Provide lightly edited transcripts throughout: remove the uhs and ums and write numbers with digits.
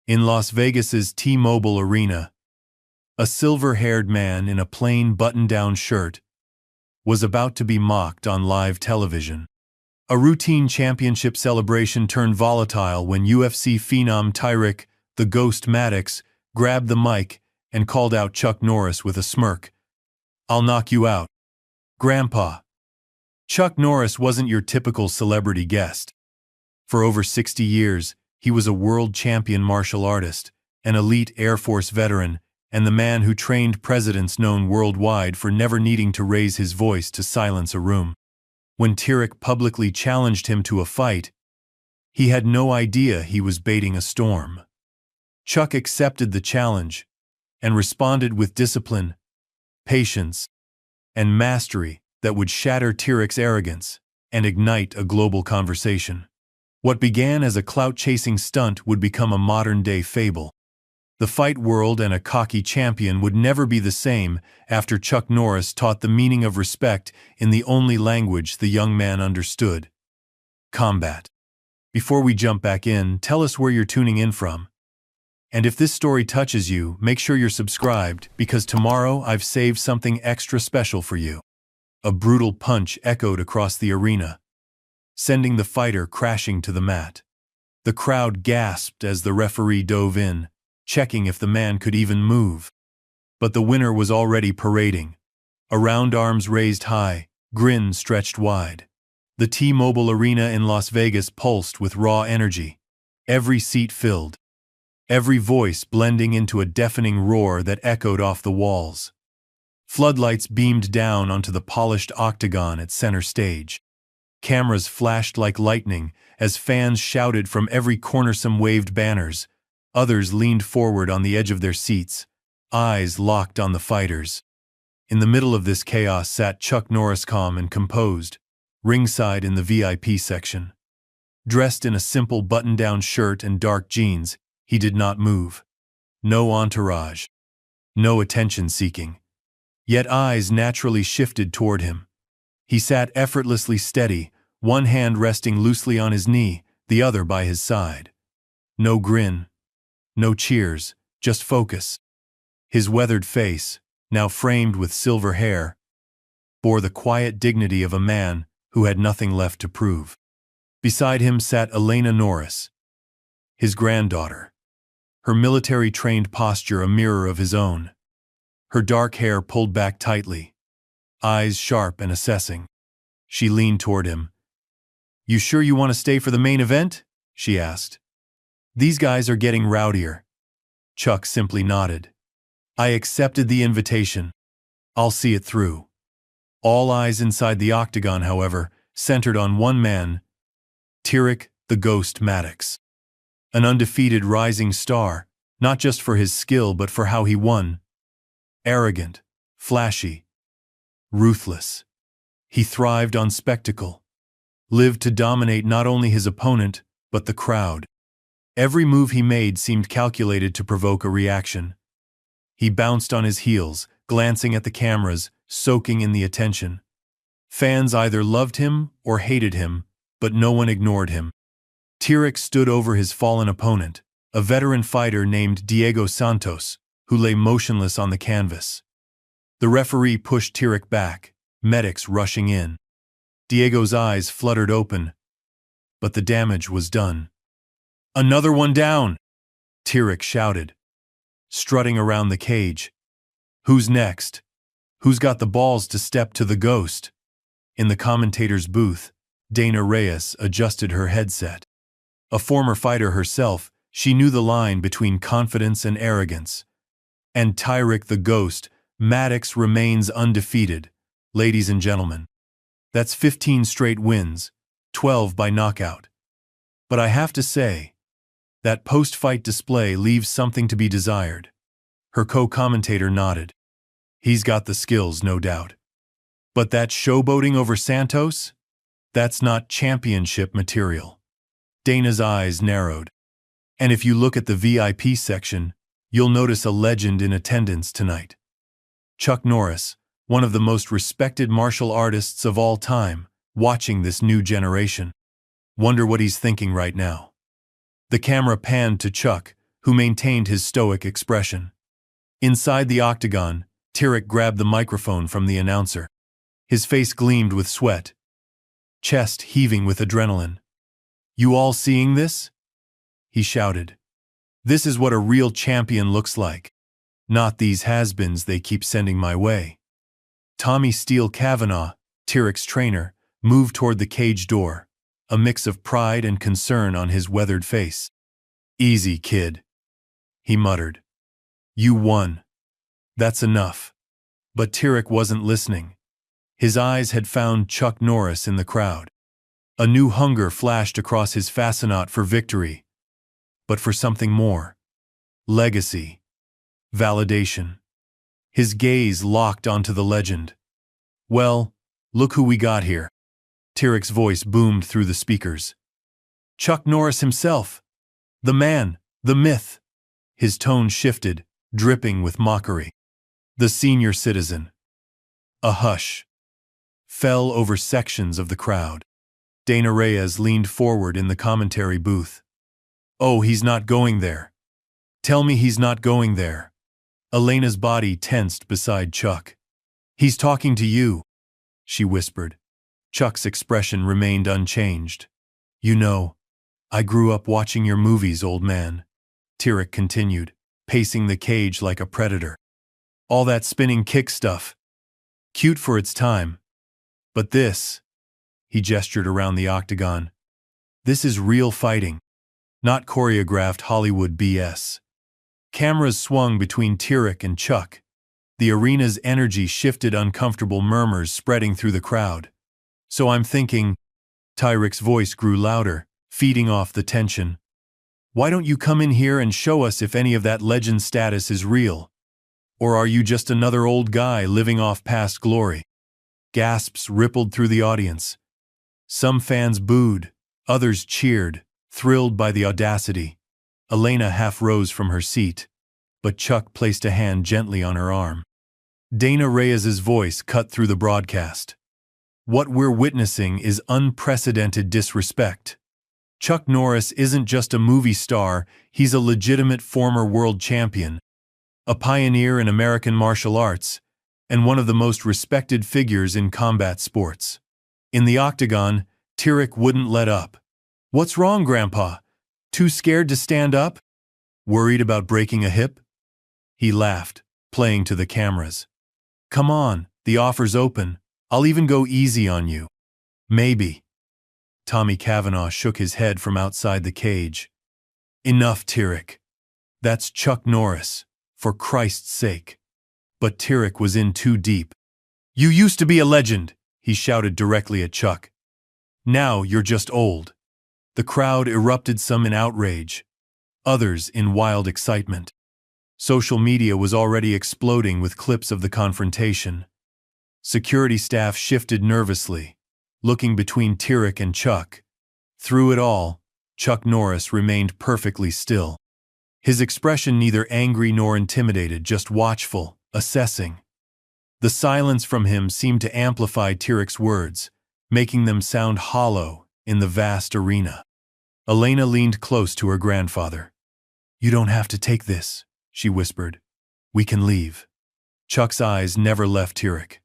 In Las Vegas's T-Mobile Arena, a silver-haired man in a plain button-down shirt was about to be mocked on live television. A routine championship celebration turned volatile when UFC phenom Tyrick "The Ghost" Maddox grabbed the mic and called out Chuck Norris with a smirk. "I'll knock you out, Grandpa." Chuck Norris wasn't your typical celebrity guest. For over 60 years, he was a world champion martial artist, an elite Air Force veteran, and the man who trained presidents known worldwide for never needing to raise his voice to silence a room. When Tyrick publicly challenged him to a fight, he had no idea he was baiting a storm. Chuck accepted the challenge and responded with discipline, patience, and mastery that would shatter Tyrick's arrogance and ignite a global conversation. What began as a clout-chasing stunt would become a modern-day fable. The fight world and a cocky champion would never be the same after Chuck Norris taught the meaning of respect in the only language the young man understood: combat. Before we jump back in, tell us where you're tuning in from. And if this story touches you, make sure you're subscribed, because tomorrow I've saved something extra special for you. A brutal punch echoed across the arena, sending the fighter crashing to the mat. The crowd gasped as the referee dove in, checking if the man could even move. But the winner was already parading, around arms raised high, grin stretched wide. The T-Mobile Arena in Las Vegas pulsed with raw energy, every seat filled, every voice blending into a deafening roar that echoed off the walls. Floodlights beamed down onto the polished octagon at center stage. Cameras flashed like lightning as fans shouted from every corner. Some waved banners. Others leaned forward on the edge of their seats, eyes locked on the fighters. In the middle of this chaos sat Chuck Norris, calm and composed, ringside in the VIP section. Dressed in a simple button-down shirt and dark jeans, he did not move. No entourage. No attention-seeking. Yet eyes naturally shifted toward him. He sat effortlessly steady, one hand resting loosely on his knee, the other by his side. No grin. No cheers, just focus. His weathered face, now framed with silver hair, bore the quiet dignity of a man who had nothing left to prove. Beside him sat Elena Norris, his granddaughter, her military-trained posture a mirror of his own. Her dark hair pulled back tightly, eyes sharp and assessing. She leaned toward him. "You sure you want to stay for the main event?" she asked. "These guys are getting rowdier." Chuck simply nodded. "I accepted the invitation. I'll see it through." All eyes inside the octagon, however, centered on one man, Tyrick "The Ghost" Maddox. An undefeated rising star, not just for his skill but for how he won. Arrogant, flashy, ruthless. He thrived on spectacle, lived to dominate not only his opponent, but the crowd. Every move he made seemed calculated to provoke a reaction. He bounced on his heels, glancing at the cameras, soaking in the attention. Fans either loved him or hated him, but no one ignored him. Tyrick stood over his fallen opponent, a veteran fighter named Diego Santos, who lay motionless on the canvas. The referee pushed Tyrick back, medics rushing in. Diego's eyes fluttered open, but the damage was done. "Another one down!" Tyrick shouted, strutting around the cage. "Who's next? Who's got the balls to step to the Ghost?" In the commentator's booth, Dana Reyes adjusted her headset. A former fighter herself, she knew the line between confidence and arrogance. "And Tyrick "The Ghost" Maddox remains undefeated, ladies and gentlemen. That's 15 straight wins, 12 by knockout. But I have to say, that post-fight display leaves something to be desired." Her co-commentator nodded. "He's got the skills, no doubt. But that showboating over Santos? That's not championship material." Dana's eyes narrowed. "And if you look at the VIP section, you'll notice a legend in attendance tonight. Chuck Norris, one of the most respected martial artists of all time, watching this new generation. Wonder what he's thinking right now." The camera panned to Chuck, who maintained his stoic expression. Inside the octagon, Tyrek grabbed the microphone from the announcer. His face gleamed with sweat, chest heaving with adrenaline. "You all seeing this?" he shouted. "This is what a real champion looks like. Not these has-beens they keep sending my way." Tommy Steele Kavanaugh, Tyrek's trainer, moved toward the cage door, a mix of pride and concern on his weathered face. "Easy, kid," he muttered. "You won. That's enough." But Tyrek wasn't listening. His eyes had found Chuck Norris in the crowd. A new hunger flashed across his fascinate for victory, but for something more. Legacy. Validation. His gaze locked onto the legend. "Well, look who we got here." Tyrek's voice boomed through the speakers. "Chuck Norris himself. The man, the myth." His tone shifted, dripping with mockery. "The senior citizen." A hush fell over sections of the crowd. Dana Reyes leaned forward in the commentary booth. "Oh, he's not going there. Tell me he's not going there." Elena's body tensed beside Chuck. "He's talking to you," she whispered. Chuck's expression remained unchanged. "You know, I grew up watching your movies, old man," Tyrek continued, pacing the cage like a predator. "All that spinning kick stuff. Cute for its time. But this," he gestured around the octagon, "this is real fighting. Not choreographed Hollywood BS." Cameras swung between Tyrek and Chuck. The arena's energy shifted, uncomfortable murmurs spreading through the crowd. "So I'm thinking," Tyrek's voice grew louder, feeding off the tension. "Why don't you come in here and show us if any of that legend status is real? Or are you just another old guy living off past glory?" Gasps rippled through the audience. Some fans booed, others cheered, thrilled by the audacity. Elena half rose from her seat, but Chuck placed a hand gently on her arm. Dana Reyes's voice cut through the broadcast. "What we're witnessing is unprecedented disrespect. Chuck Norris isn't just a movie star, he's a legitimate former world champion, a pioneer in American martial arts, and one of the most respected figures in combat sports." In the octagon, Tyrek wouldn't let up. "What's wrong, Grandpa? Too scared to stand up? Worried about breaking a hip?" He laughed, playing to the cameras. "Come on, the offer's open. I'll even go easy on you." "Maybe." Tommy Kavanaugh shook his head from outside the cage. "Enough, Tyrek. That's Chuck Norris, for Christ's sake." But Tyrek was in too deep. "You used to be a legend," he shouted directly at Chuck. "Now you're just old." The crowd erupted, some in outrage, others in wild excitement. Social media was already exploding with clips of the confrontation. Security staff shifted nervously, looking between Tyrek and Chuck. Through it all, Chuck Norris remained perfectly still. His expression neither angry nor intimidated, just watchful, assessing. The silence from him seemed to amplify Tyrek's words, making them sound hollow in the vast arena. Elena leaned close to her grandfather. "You don't have to take this," she whispered. "We can leave." Chuck's eyes never left Tyrek.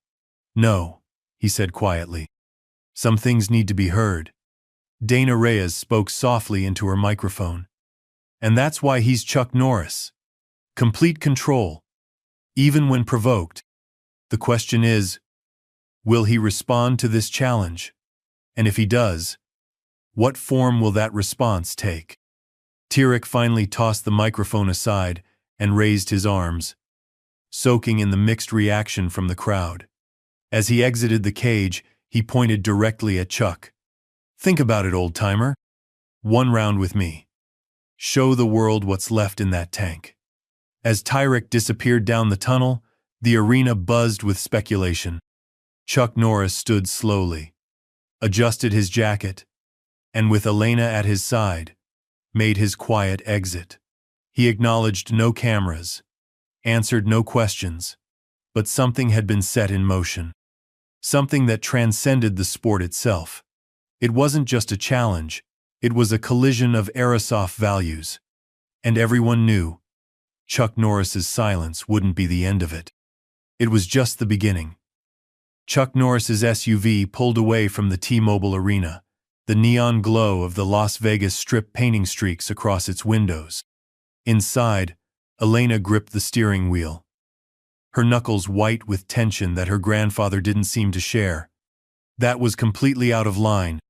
"No," he said quietly. "Some things need to be heard." Dana Reyes spoke softly into her microphone. "And that's why he's Chuck Norris. Complete control, even when provoked. The question is, will he respond to this challenge? And if he does, what form will that response take?" Tyrek finally tossed the microphone aside and raised his arms, soaking in the mixed reaction from the crowd. As he exited the cage, he pointed directly at Chuck. "Think about it, old-timer. One round with me. Show the world what's left in that tank." As Tyrek disappeared down the tunnel, the arena buzzed with speculation. Chuck Norris stood slowly, adjusted his jacket, and with Elena at his side, made his quiet exit. He acknowledged no cameras, answered no questions, but something had been set in motion. Something that transcended the sport itself. It wasn't just a challenge, it was a collision of Airsoft values. And everyone knew Chuck Norris's silence wouldn't be the end of it. It was just the beginning. Chuck Norris's SUV pulled away from the T-Mobile Arena, the neon glow of the Las Vegas Strip painting streaks across its windows. Inside, Elena gripped the steering wheel, her knuckles white with tension that her grandfather didn't seem to share. "That was completely out of line,"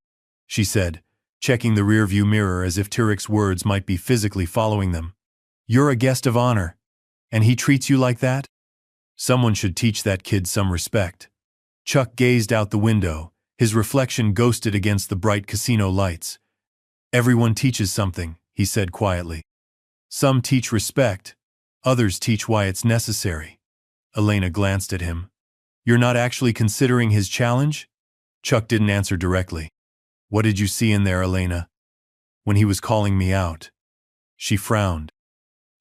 she said, checking the rearview mirror as if Tyrek's words might be physically following them. "You're a guest of honor, and he treats you like that? Someone should teach that kid some respect." Chuck gazed out the window, his reflection ghosted against the bright casino lights. "Everyone teaches something," he said quietly. "Some teach respect, others teach why it's necessary." Elena glanced at him. "You're not actually considering his challenge?" Chuck didn't answer directly. "What did you see in there, Elena?" "When he was calling me out." She frowned.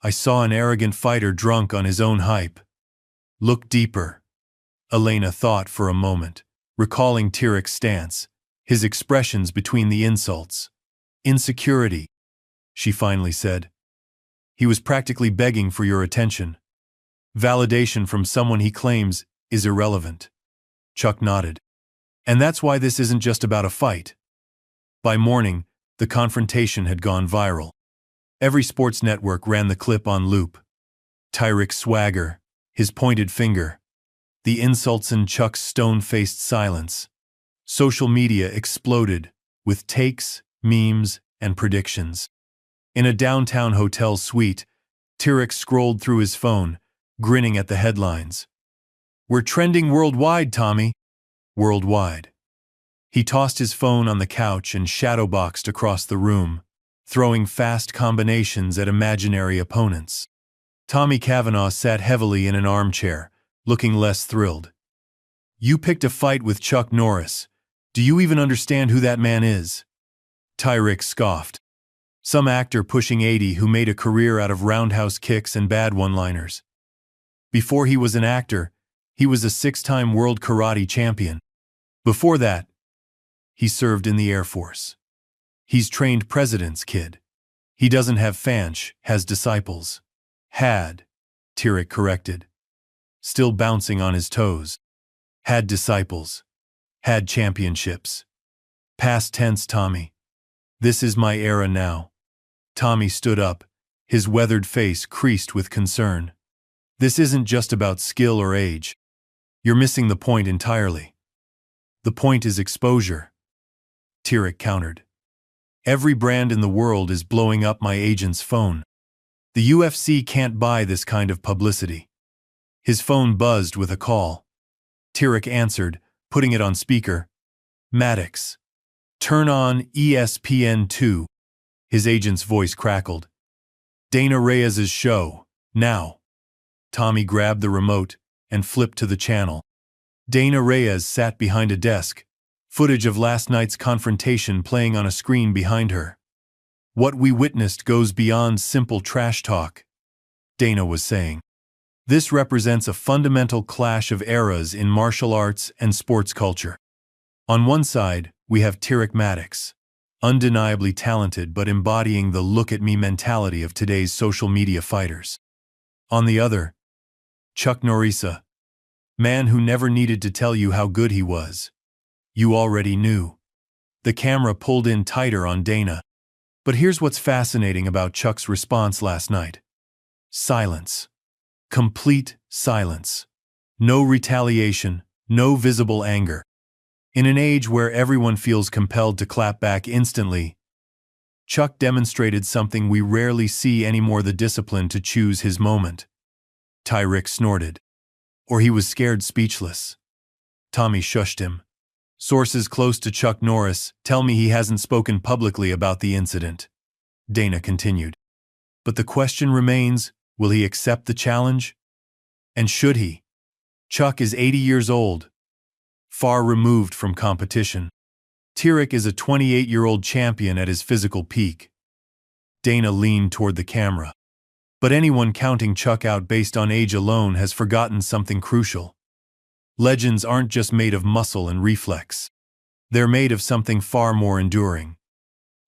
"I saw an arrogant fighter drunk on his own hype." "Look deeper." Elena thought for a moment, recalling Tyrek's stance, his expressions between the insults. "Insecurity," she finally said. "He was practically begging for your attention. Validation from someone he claims is irrelevant." Chuck nodded. "And that's why this isn't just about a fight." By morning, the confrontation had gone viral. Every sports network ran the clip on loop. Tyrek's swagger, his pointed finger, the insults and Chuck's stone-faced silence. Social media exploded, with takes, memes, and predictions. In a downtown hotel suite, Tyrek scrolled through his phone, grinning at the headlines. "We're trending worldwide, Tommy." Worldwide. He tossed his phone on the couch and shadowboxed across the room, throwing fast combinations at imaginary opponents. Tommy Cavanaugh sat heavily in an armchair, looking less thrilled. "You picked a fight with Chuck Norris. Do you even understand who that man is?" Tyrek scoffed. "Some actor pushing 80 who made a career out of roundhouse kicks and bad one-liners. Before he was an actor, he was a 6-time world karate champion. Before that, he served in the Air Force. He's trained presidents, kid. He doesn't have fans, has disciples." "Had," Tyrek corrected, still bouncing on his toes. "Had disciples. Had championships. Past tense, Tommy. This is my era now." Tommy stood up, his weathered face creased with concern. "This isn't just about skill or age. You're missing the point entirely." "The point is exposure," Tyrek countered. "Every brand in the world is blowing up my agent's phone. The UFC can't buy this kind of publicity." His phone buzzed with a call. Tyrek answered, putting it on speaker. "Maddox. Turn on ESPN2. His agent's voice crackled. "Dana Reyes's show, now." Tommy grabbed the remote and flipped to the channel. Dana Reyes sat behind a desk, footage of last night's confrontation playing on a screen behind her. "What we witnessed goes beyond simple trash talk," Dana was saying. "This represents a fundamental clash of eras in martial arts and sports culture. On one side, we have Tyrek Maddox, undeniably talented but embodying the look-at-me mentality of today's social media fighters. On the other, Chuck Norris, man who never needed to tell you how good he was. You already knew." The camera pulled in tighter on Dana. But here's what's fascinating about Chuck's response last night. Silence. Complete silence. No retaliation, no visible anger. In an age where everyone feels compelled to clap back instantly, Chuck demonstrated something we rarely see anymore: the discipline to choose his moment. Tyrek snorted. Or he was scared speechless. Tommy shushed him. "Sources close to Chuck Norris tell me he hasn't spoken publicly about the incident," Dana continued. "But the question remains, will he accept the challenge? And should he? Chuck is 80 years old, far removed from competition. Tyrek is a 28-year-old champion at his physical peak." Dana leaned toward the camera. "But anyone counting Chuck out based on age alone has forgotten something crucial. Legends aren't just made of muscle and reflex. They're made of something far more enduring.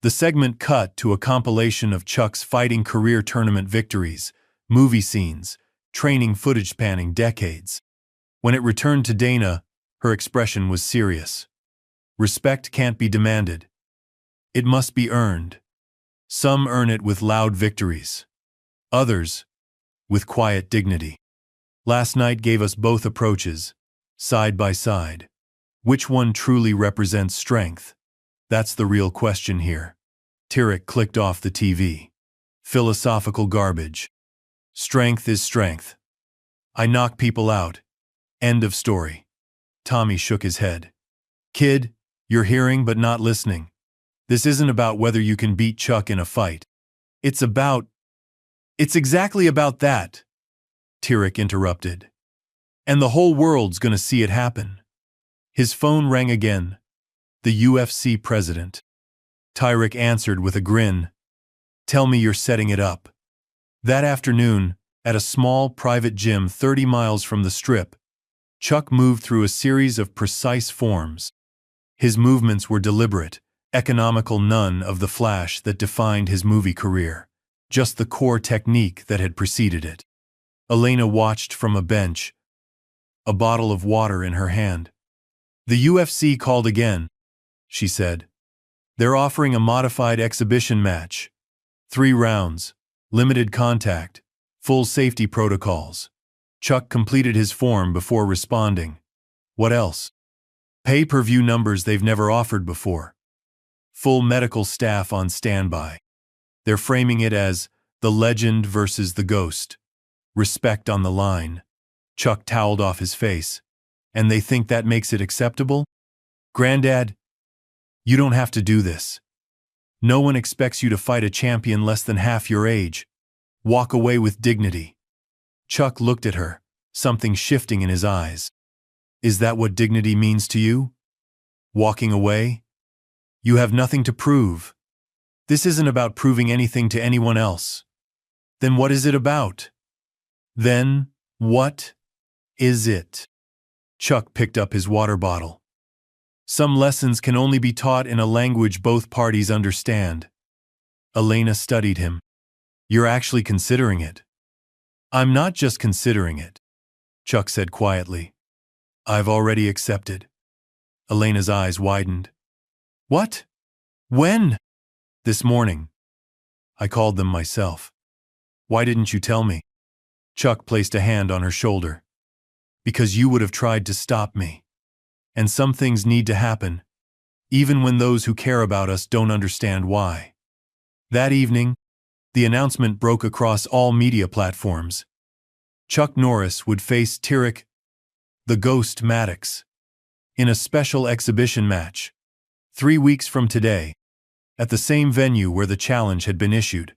The segment cut to a compilation of Chuck's fighting career tournament victories, movie scenes, training footage spanning decades. When it returned to Dana, her expression was serious. Respect can't be demanded. It must be earned. Some earn it with loud victories. Others, with quiet dignity. Last night gave us both approaches, side by side. Which one truly represents strength? That's the real question here. Tyrek clicked off the TV. Philosophical garbage. Strength is strength. I knock people out. End of story. Tommy shook his head. Kid, you're hearing but not listening. This isn't about whether you can beat Chuck in a fight. It's exactly about that, Tyrek interrupted. And the whole world's gonna see it happen. His phone rang again. The UFC president. Tyrek answered with a grin. Tell me you're setting it up. That afternoon, at a small private gym 30 miles from the Strip, Chuck moved through a series of precise forms. His movements were deliberate, economical, none of the flash that defined his movie career, just the core technique that had preceded it. Elena watched from a bench, a bottle of water in her hand. The UFC called again, she said. They're offering a modified exhibition match. 3 rounds, limited contact, full safety protocols. Chuck completed his form before responding. What else? Pay-per-view numbers they've never offered before. Full medical staff on standby. They're framing it as the legend versus the ghost. Respect on the line. Chuck toweled off his face. And they think that makes it acceptable? Granddad, you don't have to do this. No one expects you to fight a champion less than half your age. Walk away with dignity. Chuck looked at her, something shifting in his eyes. Is that what dignity means to you? Walking away? You have nothing to prove. This isn't about proving anything to anyone else. Then what is it about? Then, what is it? Chuck picked up his water bottle. Some lessons can only be taught in a language both parties understand. Elena studied him. You're actually considering it. I'm not just considering it, Chuck said quietly. I've already accepted. Elena's eyes widened. What? When? This morning. I called them myself. Why didn't you tell me? Chuck placed a hand on her shoulder. Because you would have tried to stop me. And some things need to happen, even when those who care about us don't understand why. That evening, the announcement broke across all media platforms. Chuck Norris would face Tyrek, the Ghost Maddox, in a special exhibition match, 3 weeks from today, at the same venue where the challenge had been issued.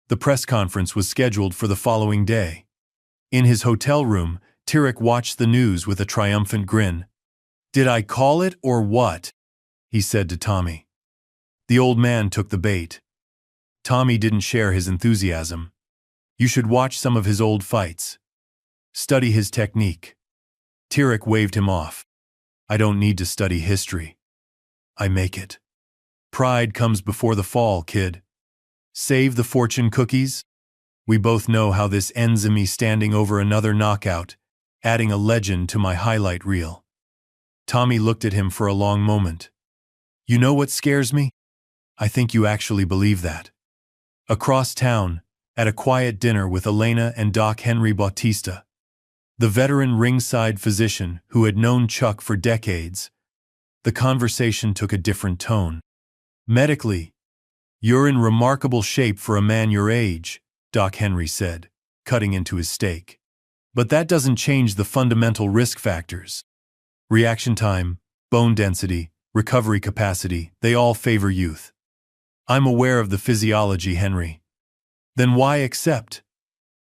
The press conference was scheduled for the following day. In his hotel room, Tyrek watched the news with a triumphant grin. Did I call it or what? He said to Tommy. The old man took the bait. Tommy didn't share his enthusiasm. You should watch some of his old fights. Study his technique. Tyrek waved him off. I don't need to study history. I make it. Pride comes before the fall, kid. Save the fortune cookies? We both know how this ends in me standing over another knockout, adding a legend to my highlight reel. Tommy looked at him for a long moment. You know what scares me? I think you actually believe that. Across town, at a quiet dinner with Elena and Doc Henry Bautista, the veteran ringside physician who had known Chuck for decades, the conversation took a different tone. Medically, you're in remarkable shape for a man your age, Doc Henry said, cutting into his steak. But that doesn't change the fundamental risk factors. Reaction time, bone density, recovery capacity, they all favor youth. I'm aware of the physiology, Henry. Then why accept?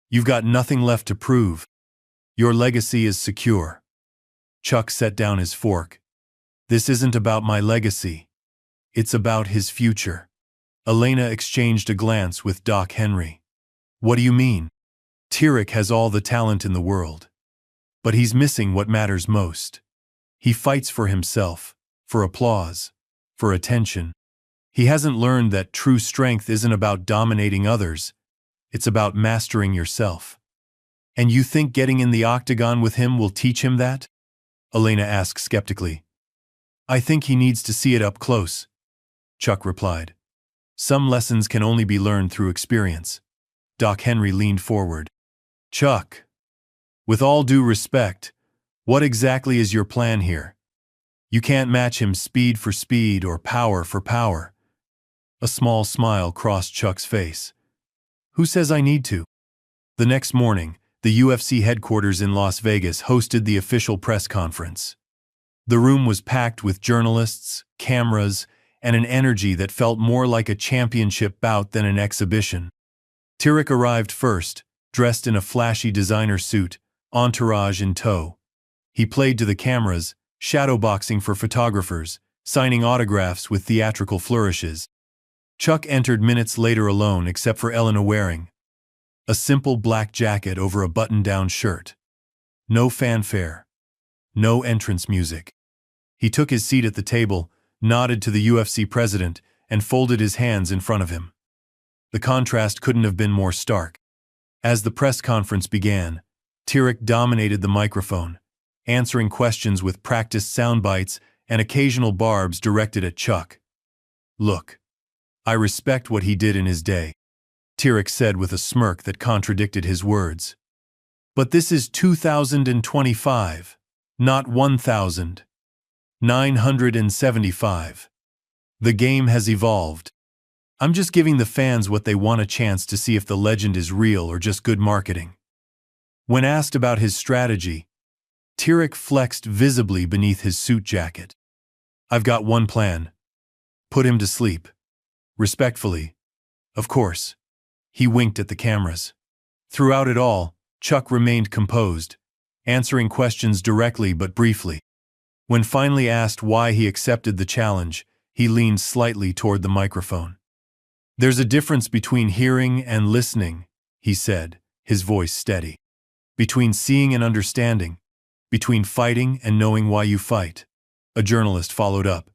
You've got nothing left to prove. Your legacy is secure. Chuck set down his fork. This isn't about my legacy. It's about his future. Elena exchanged a glance with Doc Henry. What do you mean? Tyrek has all the talent in the world. But he's missing what matters most. He fights for himself, for applause, for attention. He hasn't learned that true strength isn't about dominating others, it's about mastering yourself. And you think getting in the octagon with him will teach him that? Elena asked skeptically. I think he needs to see it up close, Chuck replied. Some lessons can only be learned through experience. Doc Henry leaned forward. Chuck, with all due respect, what exactly is your plan here? You can't match him speed for speed or power for power. A small smile crossed Chuck's face. Who says I need to? The next morning, the UFC headquarters in Las Vegas hosted the official press conference. The room was packed with journalists, cameras, and an energy that felt more like a championship bout than an exhibition. Tyrek arrived first, dressed in a flashy designer suit, entourage in tow. He played to the cameras, shadowboxing for photographers, signing autographs with theatrical flourishes. Chuck entered minutes later alone except for Elena wearing a simple black jacket over a button-down shirt. No fanfare. No entrance music. He took his seat at the table, nodded to the UFC president, and folded his hands in front of him. The contrast couldn't have been more stark. As the press conference began, Tyrek dominated the microphone, answering questions with practiced sound bites and occasional barbs directed at Chuck. Look, I respect what he did in his day, Tyrek said with a smirk that contradicted his words. But this is 2025, not 1975. The game has evolved. I'm just giving the fans what they want, a chance to see if the legend is real or just good marketing. When asked about his strategy, Tyrek flexed visibly beneath his suit jacket. I've got one plan. Put him to sleep. Respectfully. Of course. He winked at the cameras. Throughout it all, Chuck remained composed, answering questions directly but briefly. When finally asked why he accepted the challenge, he leaned slightly toward the microphone. There's a difference between hearing and listening, he said, his voice steady. Between seeing and understanding. Between fighting and knowing why you fight. A journalist followed up.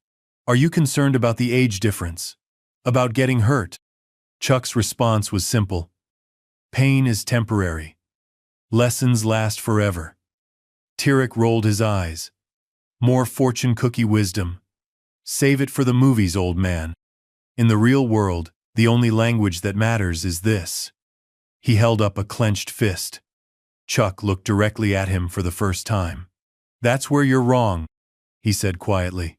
Are you concerned about the age difference? About getting hurt? Chuck's response was simple. Pain is temporary. Lessons last forever. Tyrek rolled his eyes. More fortune cookie wisdom. Save it for the movies, old man. In the real world, the only language that matters is this. He held up a clenched fist. Chuck looked directly at him for the first time. That's where you're wrong, he said quietly.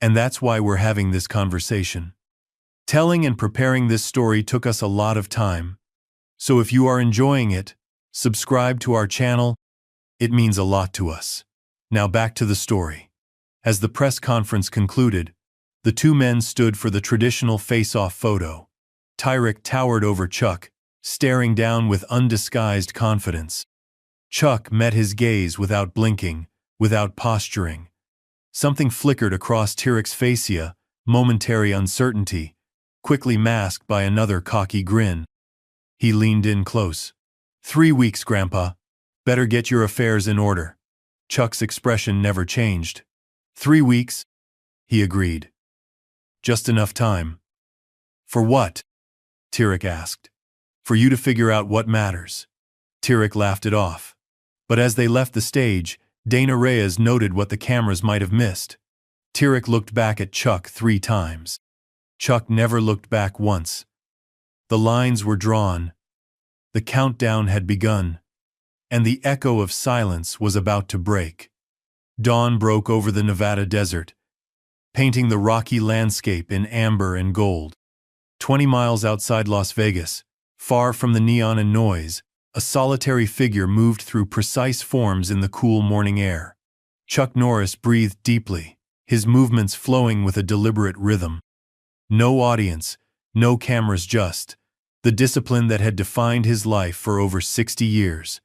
And that's why we're having this conversation. Telling and preparing this story took us a lot of time. So if you are enjoying it, subscribe to our channel. It means a lot to us. Now back to the story. As the press conference concluded, the two men stood for the traditional face-off photo. Tyrek towered over Chuck, staring down with undisguised confidence. Chuck met his gaze without blinking, without posturing. Something flickered across Tyrek's fascia, momentary uncertainty, quickly masked by another cocky grin. He leaned in close. 3 weeks, Grandpa. Better get your affairs in order. Chuck's expression never changed. 3 weeks? He agreed. Just enough time. For what? Tyrek asked. For you to figure out what matters. Tyrek laughed it off. But as they left the stage, Dana Reyes noted what the cameras might have missed. Tyrek looked back at Chuck 3 times. Chuck never looked back once. The lines were drawn. The countdown had begun. And the echo of silence was about to break. Dawn broke over the Nevada desert, painting the rocky landscape in amber and gold. 20 miles outside Las Vegas, far from the neon and noise, a solitary figure moved through precise forms in the cool morning air. Chuck Norris breathed deeply, his movements flowing with a deliberate rhythm. No audience, no cameras, just the discipline that had defined his life for over 60 years.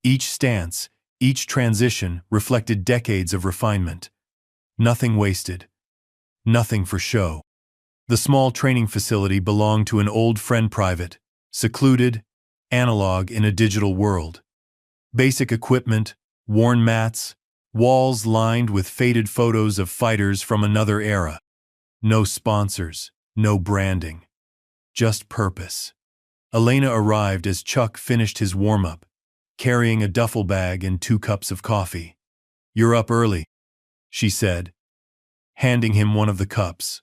Each stance, each transition reflected decades of refinement. Nothing wasted. Nothing for show. The small training facility belonged to an old friend, private, secluded, analog in a digital world. Basic equipment, worn mats, walls lined with faded photos of fighters from another era. No sponsors, no branding. Just purpose. Elena arrived as Chuck finished his warm-up, carrying a duffel bag and 2 cups of coffee. "You're up early," she said, handing him one of the cups.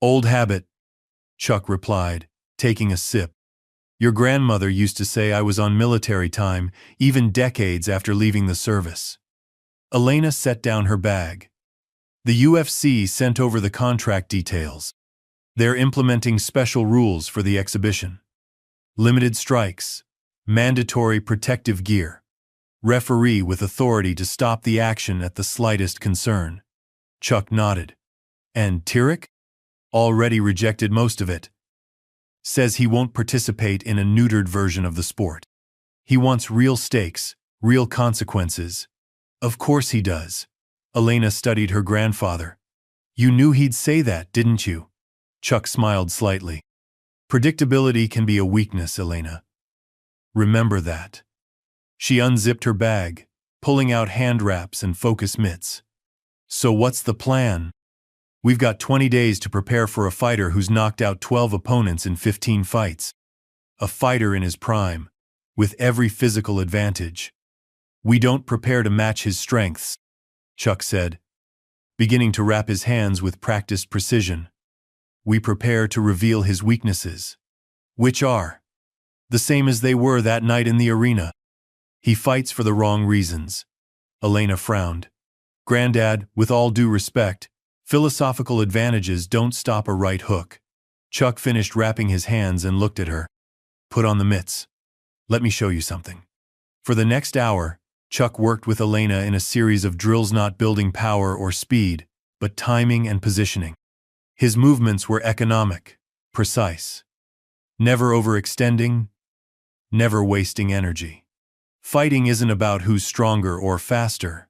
"Old habit," Chuck replied, taking a sip. "Your grandmother used to say I was on military time, even decades after leaving the service." Elena set down her bag. "The UFC sent over the contract details. They're implementing special rules for the exhibition. Limited strikes, mandatory protective gear, referee with authority to stop the action at the slightest concern." Chuck nodded. "And Tyrek? Already rejected most of it. Says he won't participate in a neutered version of the sport. He wants real stakes, real consequences." "Of course he does." Elena studied her grandfather. "You knew he'd say that, didn't you?" Chuck smiled slightly. "Predictability can be a weakness, Elena. Remember that." She unzipped her bag, pulling out hand wraps and focus mitts. "So what's the plan?" "We've got 20 days to prepare for a fighter who's knocked out 12 opponents in 15 fights. A fighter in his prime, with every physical advantage. We don't prepare to match his strengths," Chuck said, beginning to wrap his hands with practiced precision. "We prepare to reveal his weaknesses." "Which are?" "The same as they were that night in the arena. He fights for the wrong reasons." Elena frowned. "Granddad, with all due respect, philosophical advantages don't stop a right hook." Chuck finished wrapping his hands and looked at her. "Put on the mitts. Let me show you something." For the next hour, Chuck worked with Elena in a series of drills not building power or speed, but timing and positioning. His movements were economic, precise. Never overextending, never wasting energy. "Fighting isn't about who's stronger or faster,"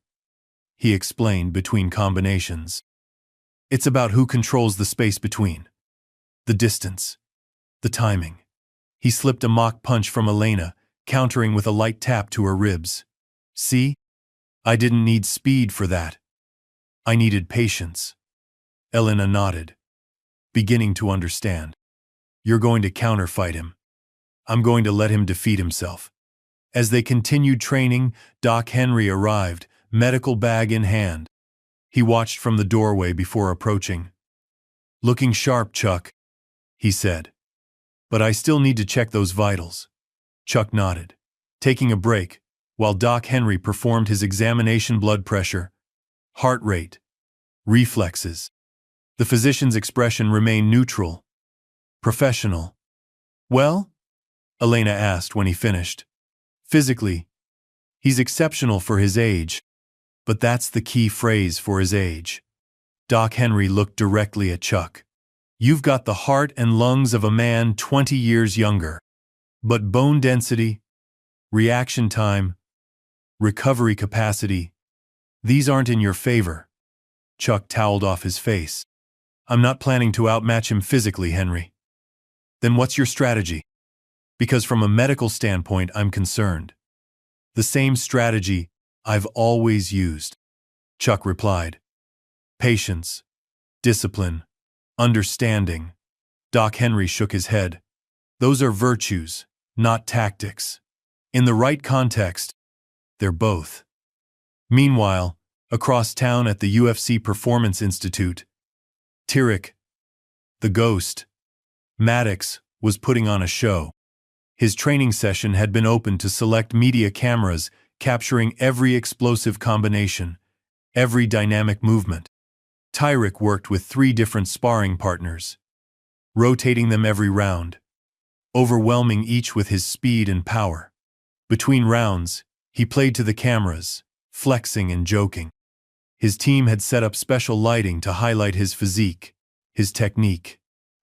he explained between combinations. "It's about who controls the space between. The distance. The timing." He slipped a mock punch from Elena, countering with a light tap to her ribs. "See? I didn't need speed for that. I needed patience." Elena nodded, beginning to understand. "You're going to counterfight him. I'm going to let him defeat himself." As they continued training, Doc Henry arrived, medical bag in hand. He watched from the doorway before approaching. "Looking sharp, Chuck," he said. "But I still need to check those vitals." Chuck nodded, taking a break, while Doc Henry performed his examination. Blood pressure, heart rate, reflexes. The physician's expression remained neutral, professional. "Well?" Elena asked when he finished. "Physically, he's exceptional for his age, but that's the key phrase, for his age." Doc Henry looked directly at Chuck. "You've got the heart and lungs of a man 20 years younger. But bone density, reaction time, recovery capacity, these aren't in your favor." Chuck toweled off his face. "I'm not planning to outmatch him physically, Henry." "Then what's your strategy?" "Because from a medical standpoint, I'm concerned." "The same strategy I've always used," Chuck replied. "Patience, discipline, understanding." Doc Henry shook his head. "Those are virtues, not tactics. In the right context, they're both." Meanwhile, across town at the UFC Performance Institute, Tyrek, the Ghost, Maddox, was putting on a show. His training session had been open to select media cameras, capturing every explosive combination, every dynamic movement. Tyrek worked with 3 different sparring partners, rotating them every round, overwhelming each with his speed and power. Between rounds, he played to the cameras, flexing and joking. His team had set up special lighting to highlight his physique, his technique.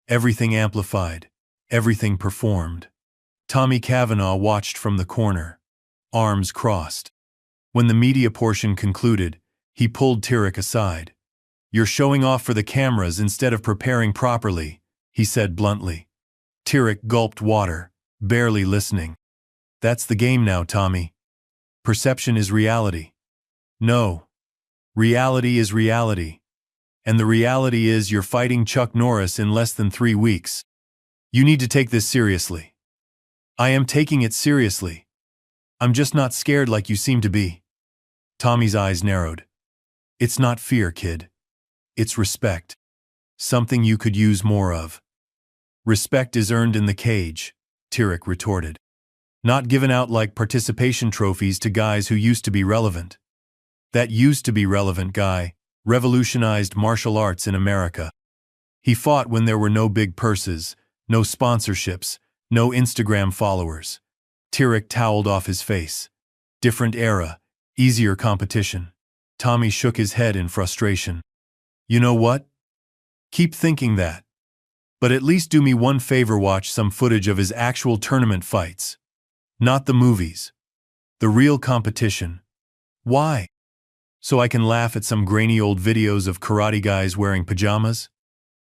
Everything amplified, everything performed. Tommy Cavanaugh watched from the corner, arms crossed. When the media portion concluded, he pulled Tyrek aside. "You're showing off for the cameras instead of preparing properly," he said bluntly. Tyrek gulped water, barely listening. "That's the game now, Tommy. Perception is reality." "No. Reality is reality." And the reality is you're fighting Chuck Norris in less than 3 weeks. You need to take this seriously. I am taking it seriously. I'm just not scared like you seem to be. Tommy's eyes narrowed. It's not fear, kid. It's respect. Something you could use more of. Respect is earned in the cage, Tyrek retorted. Not given out like participation trophies to guys who used to be relevant. That used to be relevant guy revolutionized martial arts in America. He fought when there were no big purses, no sponsorships, no Instagram followers. Tyrek toweled off his face. Different era, easier competition. Tommy shook his head in frustration. You know what? Keep thinking that. But at least do me one favor, watch some footage of his actual tournament fights. Not the movies. The real competition. Why? So I can laugh at some grainy old videos of karate guys wearing pajamas?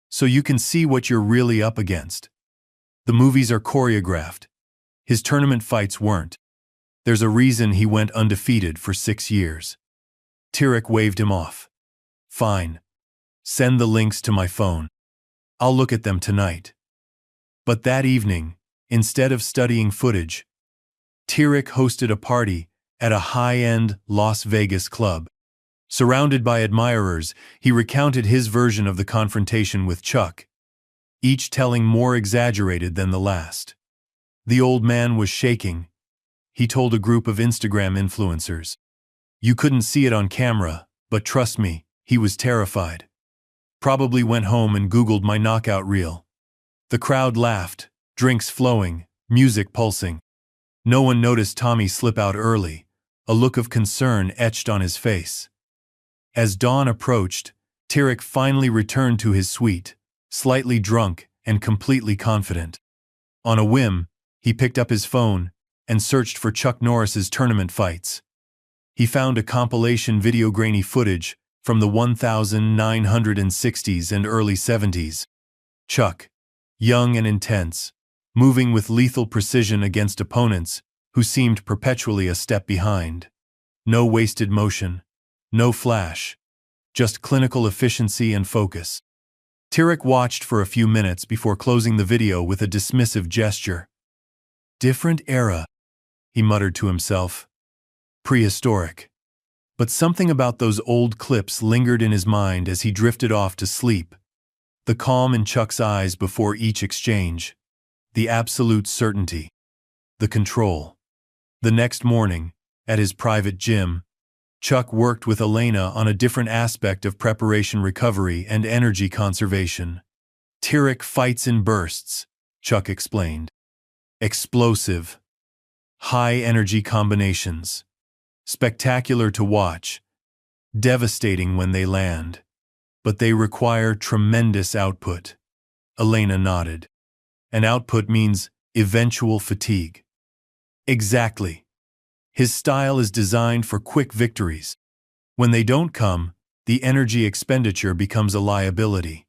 So you can see what you're really up against. The movies are choreographed. His tournament fights weren't. There's a reason he went undefeated for 6 years. Tyrek waved him off. Fine. Send the links to my phone. I'll look at them tonight. But that evening, instead of studying footage, Tyrek hosted a party at a high-end Las Vegas club. Surrounded by admirers, he recounted his version of the confrontation with Chuck, each telling more exaggerated than the last. The old man was shaking. He told a group of Instagram influencers. You couldn't see it on camera, but trust me, he was terrified. Probably went home and Googled my knockout reel. The crowd laughed, drinks flowing, music pulsing. No one noticed Tommy slip out early, a look of concern etched on his face. As dawn approached, Tyrek finally returned to his suite, slightly drunk and completely confident. On a whim, he picked up his phone and searched for Chuck Norris's tournament fights. He found a compilation video grainy footage from the 1960s and early 70s. Chuck, young and intense, moving with lethal precision against opponents who seemed perpetually a step behind. No wasted motion, no flash, just clinical efficiency and focus. Tyrek watched for a few minutes before closing the video with a dismissive gesture. Different era, he muttered to himself. Prehistoric. But something about those old clips lingered in his mind as he drifted off to sleep. The calm in Chuck's eyes before each exchange. The absolute certainty. The control. The next morning, at his private gym, Chuck worked with Elena on a different aspect of preparation recovery and energy conservation. Tyrek fights in bursts, Chuck explained. Explosive. High-energy combinations. Spectacular to watch. Devastating when they land. But they require tremendous output. Elena nodded. And output means eventual fatigue. Exactly. His style is designed for quick victories. When they don't come, the energy expenditure becomes a liability.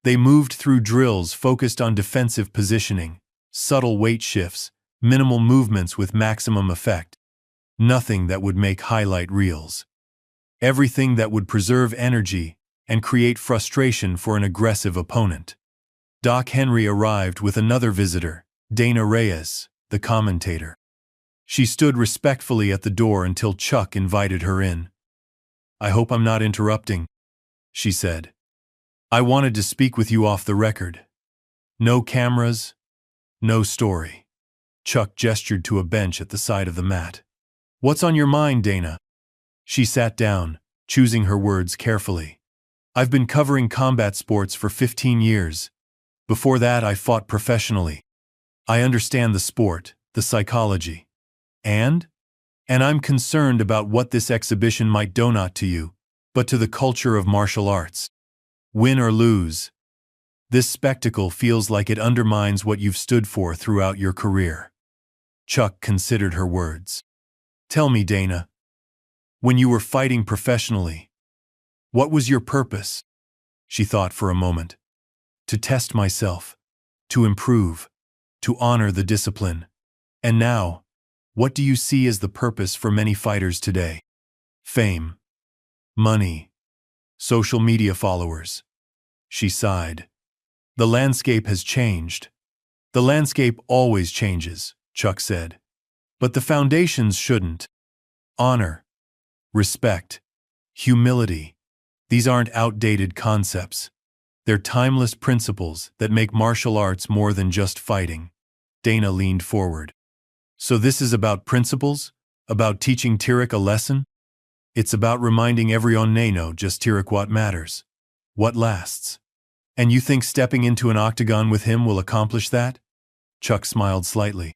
They moved through drills focused on defensive positioning, subtle weight shifts, minimal movements with maximum effect. Nothing that would make highlight reels. Everything that would preserve energy and create frustration for an aggressive opponent. Doc Henry arrived with another visitor, Dana Reyes, the commentator. She stood respectfully at the door until Chuck invited her in. I hope I'm not interrupting, she said. I wanted to speak with you off the record. No cameras, no story. Chuck gestured to a bench at the side of the mat. What's on your mind, Dana? She sat down, choosing her words carefully. I've been covering combat sports for 15 years. Before that, I fought professionally. I understand the sport, the psychology. And I'm concerned about what this exhibition might do not to you, but to the culture of martial arts. Win or lose, this spectacle feels like it undermines what you've stood for throughout your career. Chuck considered her words. Tell me, Dana, when you were fighting professionally, what was your purpose? She thought for a moment. To test myself, to improve, to honor the discipline. And now, what do you see as the purpose for many fighters today? Fame, money, social media followers. She sighed. The landscape has changed. The landscape always changes, Chuck said. But the foundations shouldn't. Honor, respect, humility. These aren't outdated concepts. They're timeless principles that make martial arts more than just fighting. Dana leaned forward. So this is about principles? About teaching Tirik a lesson? It's about reminding every Oneno just Tirik what matters. What lasts. And you think stepping into an octagon with him will accomplish that? Chuck smiled slightly.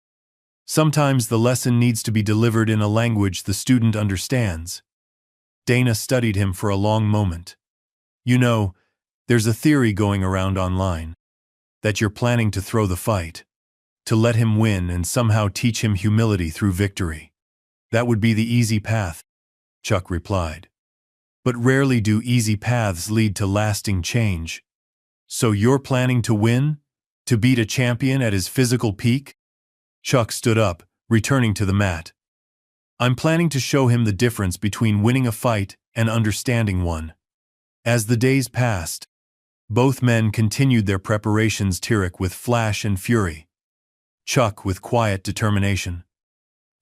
Sometimes the lesson needs to be delivered in a language the student understands. Dana studied him for a long moment. You know, there's a theory going around online. That you're planning to throw the fight. To let him win and somehow teach him humility through victory. That would be the easy path, Chuck replied. But rarely do easy paths lead to lasting change. So you're planning to win? To beat a champion at his physical peak? Chuck stood up, returning to the mat. I'm planning to show him the difference between winning a fight and understanding one. As the days passed, both men continued their preparations, Tirik with flash and fury, Chuck with quiet determination.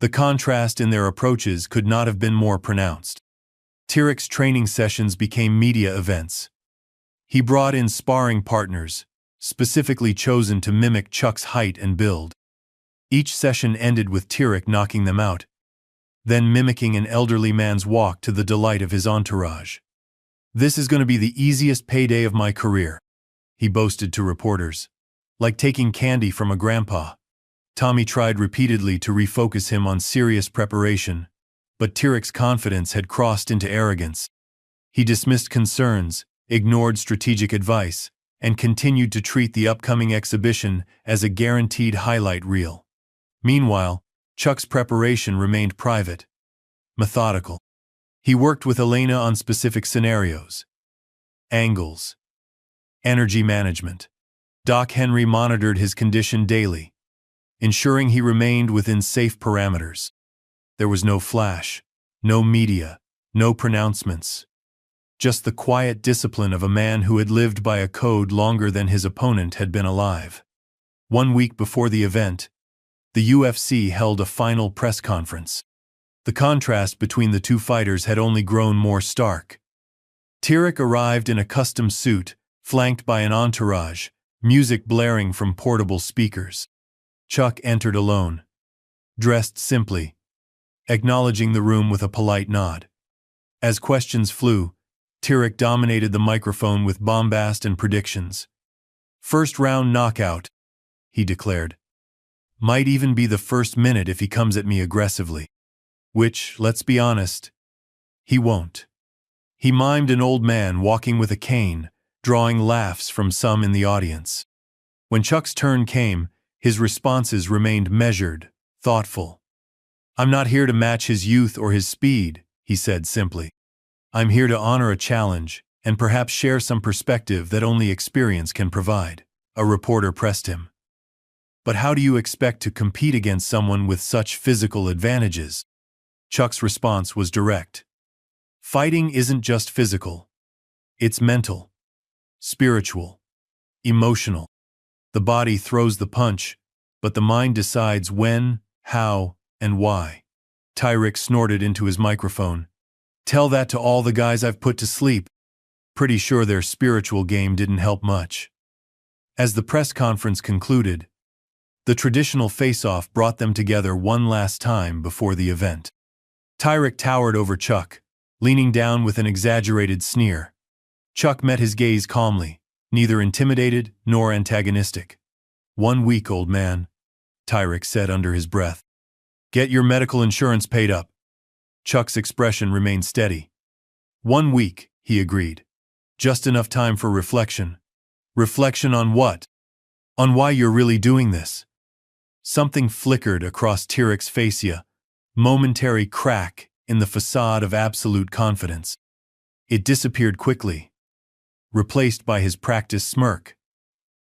The contrast in their approaches could not have been more pronounced. Tirik's training sessions became media events. He brought in sparring partners, specifically chosen to mimic Chuck's height and build. Each session ended with Tirik knocking them out, then mimicking an elderly man's walk to the delight of his entourage. This is going to be the easiest payday of my career, he boasted to reporters. Like taking candy from a grandpa. Tommy tried repeatedly to refocus him on serious preparation, but Tirik's confidence had crossed into arrogance. He dismissed concerns, ignored strategic advice, and continued to treat the upcoming exhibition as a guaranteed highlight reel. Meanwhile, Chuck's preparation remained private, methodical. He worked with Elena on specific scenarios, angles, energy management. Doc Henry monitored his condition daily, ensuring he remained within safe parameters. There was no flash, no media, no pronouncements. Just the quiet discipline of a man who had lived by a code longer than his opponent had been alive. 1 week before the event, the UFC held a final press conference. The contrast between the two fighters had only grown more stark. Tirik arrived in a custom suit, flanked by an entourage, music blaring from portable speakers. Chuck entered alone, dressed simply, acknowledging the room with a polite nod. As questions flew, Tirik dominated the microphone with bombast and predictions. First round knockout, he declared. Might even be the first minute if he comes at me aggressively. Which, let's be honest, he won't. He mimed an old man walking with a cane, drawing laughs from some in the audience. When Chuck's turn came, his responses remained measured, thoughtful. I'm not here to match his youth or his speed, he said simply. I'm here to honor a challenge and perhaps share some perspective that only experience can provide. A reporter pressed him. But how do you expect to compete against someone with such physical advantages? Chuck's response was direct. Fighting isn't just physical. It's mental, spiritual, emotional. The body throws the punch, but the mind decides when, how, and why. Tirik snorted into his microphone. Tell that to all the guys I've put to sleep. Pretty sure their spiritual game didn't help much. As the press conference concluded, the traditional face-off brought them together one last time before the event. Tirik towered over Chuck, leaning down with an exaggerated sneer. Chuck met his gaze calmly, neither intimidated nor antagonistic. 1 week, old man, Tirik said under his breath. Get your medical insurance paid up. Chuck's expression remained steady. 1 week, he agreed. Just enough time for reflection. Reflection on what? On why you're really doing this. Something flickered across Tirik's fascia, momentary crack in the facade of absolute confidence. It disappeared quickly, replaced by his practiced smirk.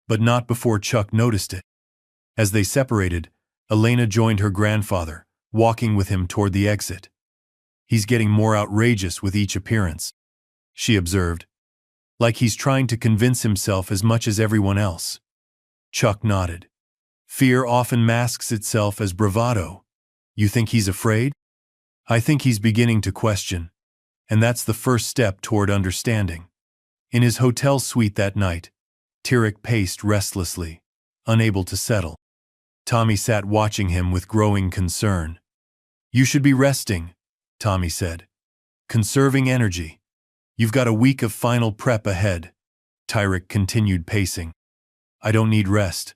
But not before Chuck noticed it. As they separated, Elena joined her grandfather, walking with him toward the exit. He's getting more outrageous with each appearance, she observed. Like he's trying to convince himself as much as everyone else. Chuck nodded. Fear often masks itself as bravado. You think he's afraid? I think he's beginning to question. And that's the first step toward understanding. In his hotel suite that night, Tyrek paced restlessly, unable to settle. Tommy sat watching him with growing concern. You should be resting, Tommy said. Conserving energy. You've got a week of final prep ahead. Tyrek continued pacing. I don't need rest.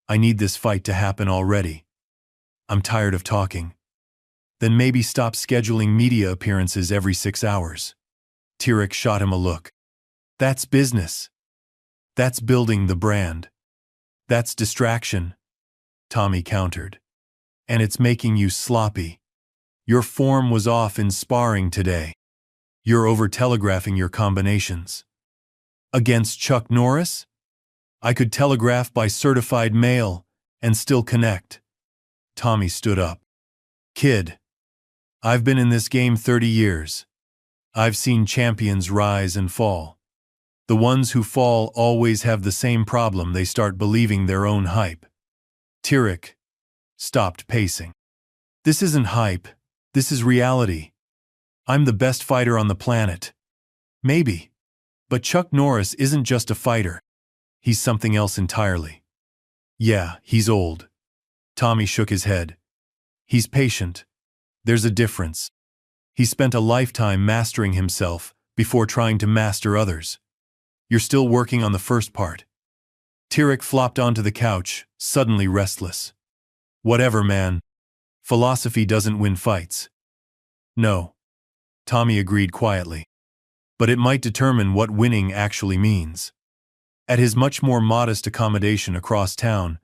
I need this fight to happen already. I'm tired of talking. Then maybe stop scheduling media appearances every 6 hours. Tyrek shot him a look. That's business. That's building the brand. That's distraction, Tommy countered. And it's making you sloppy. Your form was off in sparring today. You're over-telegraphing your combinations. Against Chuck Norris? I could telegraph by certified mail and still connect. Tommy stood up. Kid, I've been in this game 30 years. I've seen champions rise and fall. The ones who fall always have the same problem. They start believing their own hype. Tyrek stopped pacing. This isn't hype. This is reality. I'm the best fighter on the planet. Maybe. But Chuck Norris isn't just a fighter. He's something else entirely. Yeah, he's old. Tommy shook his head. He's patient. There's a difference. He spent a lifetime mastering himself before trying to master others. You're still working on the first part. Tyrek flopped onto the couch, suddenly restless. Whatever, man. Philosophy doesn't win fights. No. Tommy agreed quietly. But it might determine what winning actually means. At his much more modest accommodation across town,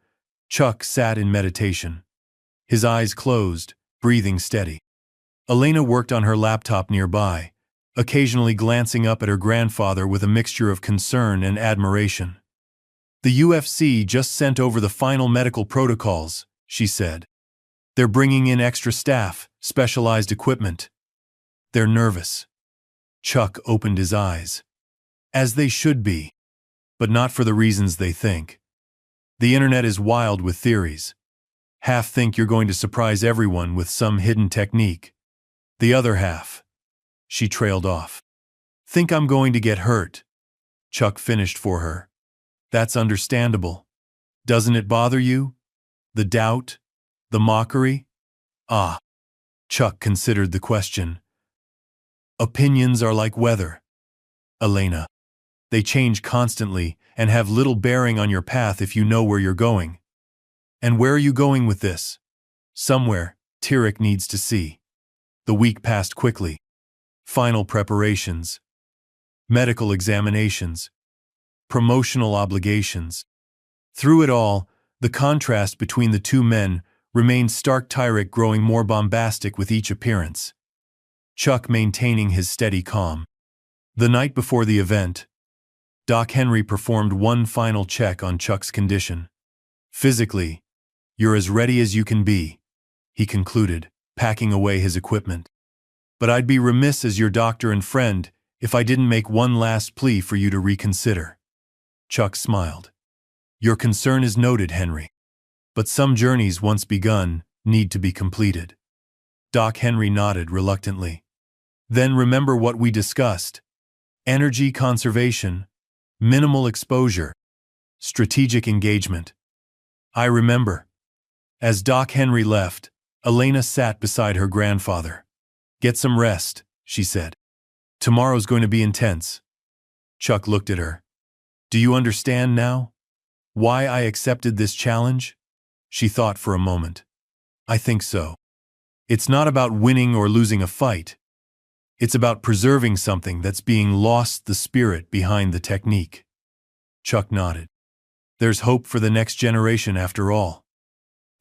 Chuck sat in meditation. His eyes closed, breathing steady. Elena worked on her laptop nearby, occasionally glancing up at her grandfather with a mixture of concern and admiration. The UFC just sent over the final medical protocols, she said. They're bringing in extra staff, specialized equipment. They're nervous. Chuck opened his eyes. As they should be. But not for the reasons they think. The internet is wild with theories. Half think you're going to surprise everyone with some hidden technique. The other half. She trailed off. Think I'm going to get hurt. Chuck finished for her. That's understandable. Doesn't it bother you? The doubt? The mockery? Ah. Chuck considered the question. Opinions are like weather, Elena. They change constantly and have little bearing on your path if you know where you're going. And where are you going with this? Somewhere, Tyrek needs to see. The week passed quickly. Final preparations. Medical examinations. Promotional obligations. Through it all, the contrast between the two men remained stark. Tyrek growing more bombastic with each appearance. Chuck maintaining his steady calm. The night before the event, Doc Henry performed one final check on Chuck's condition. Physically, you're as ready as you can be, he concluded, packing away his equipment. But I'd be remiss as your doctor and friend if I didn't make one last plea for you to reconsider. Chuck smiled. Your concern is noted, Henry. But some journeys once begun need to be completed. Doc Henry nodded reluctantly. Then remember what we discussed. Energy conservation, minimal exposure, strategic engagement. I remember. As Doc Henry left, Elena sat beside her grandfather. Get some rest, she said. Tomorrow's going to be intense. Chuck looked at her. Do you understand now? Why I accepted this challenge? She thought for a moment. I think so. It's not about winning or losing a fight. It's about preserving something that's being lost, the spirit behind the technique. Chuck nodded. There's hope for the next generation after all.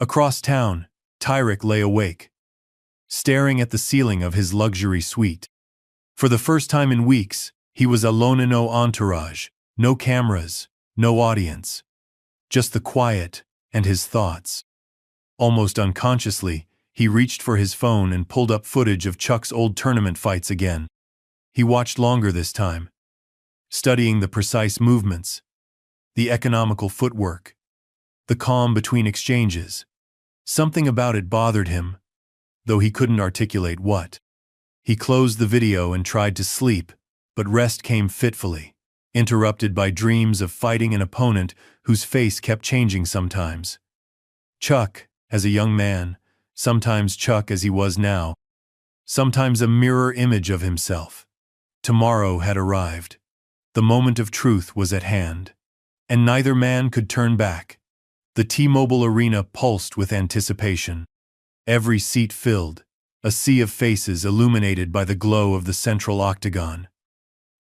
Across town, Tyrek lay awake, staring at the ceiling of his luxury suite. For the first time in weeks, he was alone, in no entourage, no cameras, no audience. Just the quiet and his thoughts. Almost unconsciously, he reached for his phone and pulled up footage of Chuck's old tournament fights again. He watched longer this time, studying the precise movements, the economical footwork, the calm between exchanges. Something about it bothered him, though he couldn't articulate what. He closed the video and tried to sleep, but rest came fitfully, interrupted by dreams of fighting an opponent whose face kept changing sometimes. Chuck, as a young man, sometimes Chuck as he was now, sometimes a mirror image of himself. Tomorrow had arrived. The moment of truth was at hand, and neither man could turn back. The T-Mobile Arena pulsed with anticipation. Every seat filled, a sea of faces illuminated by the glow of the central octagon.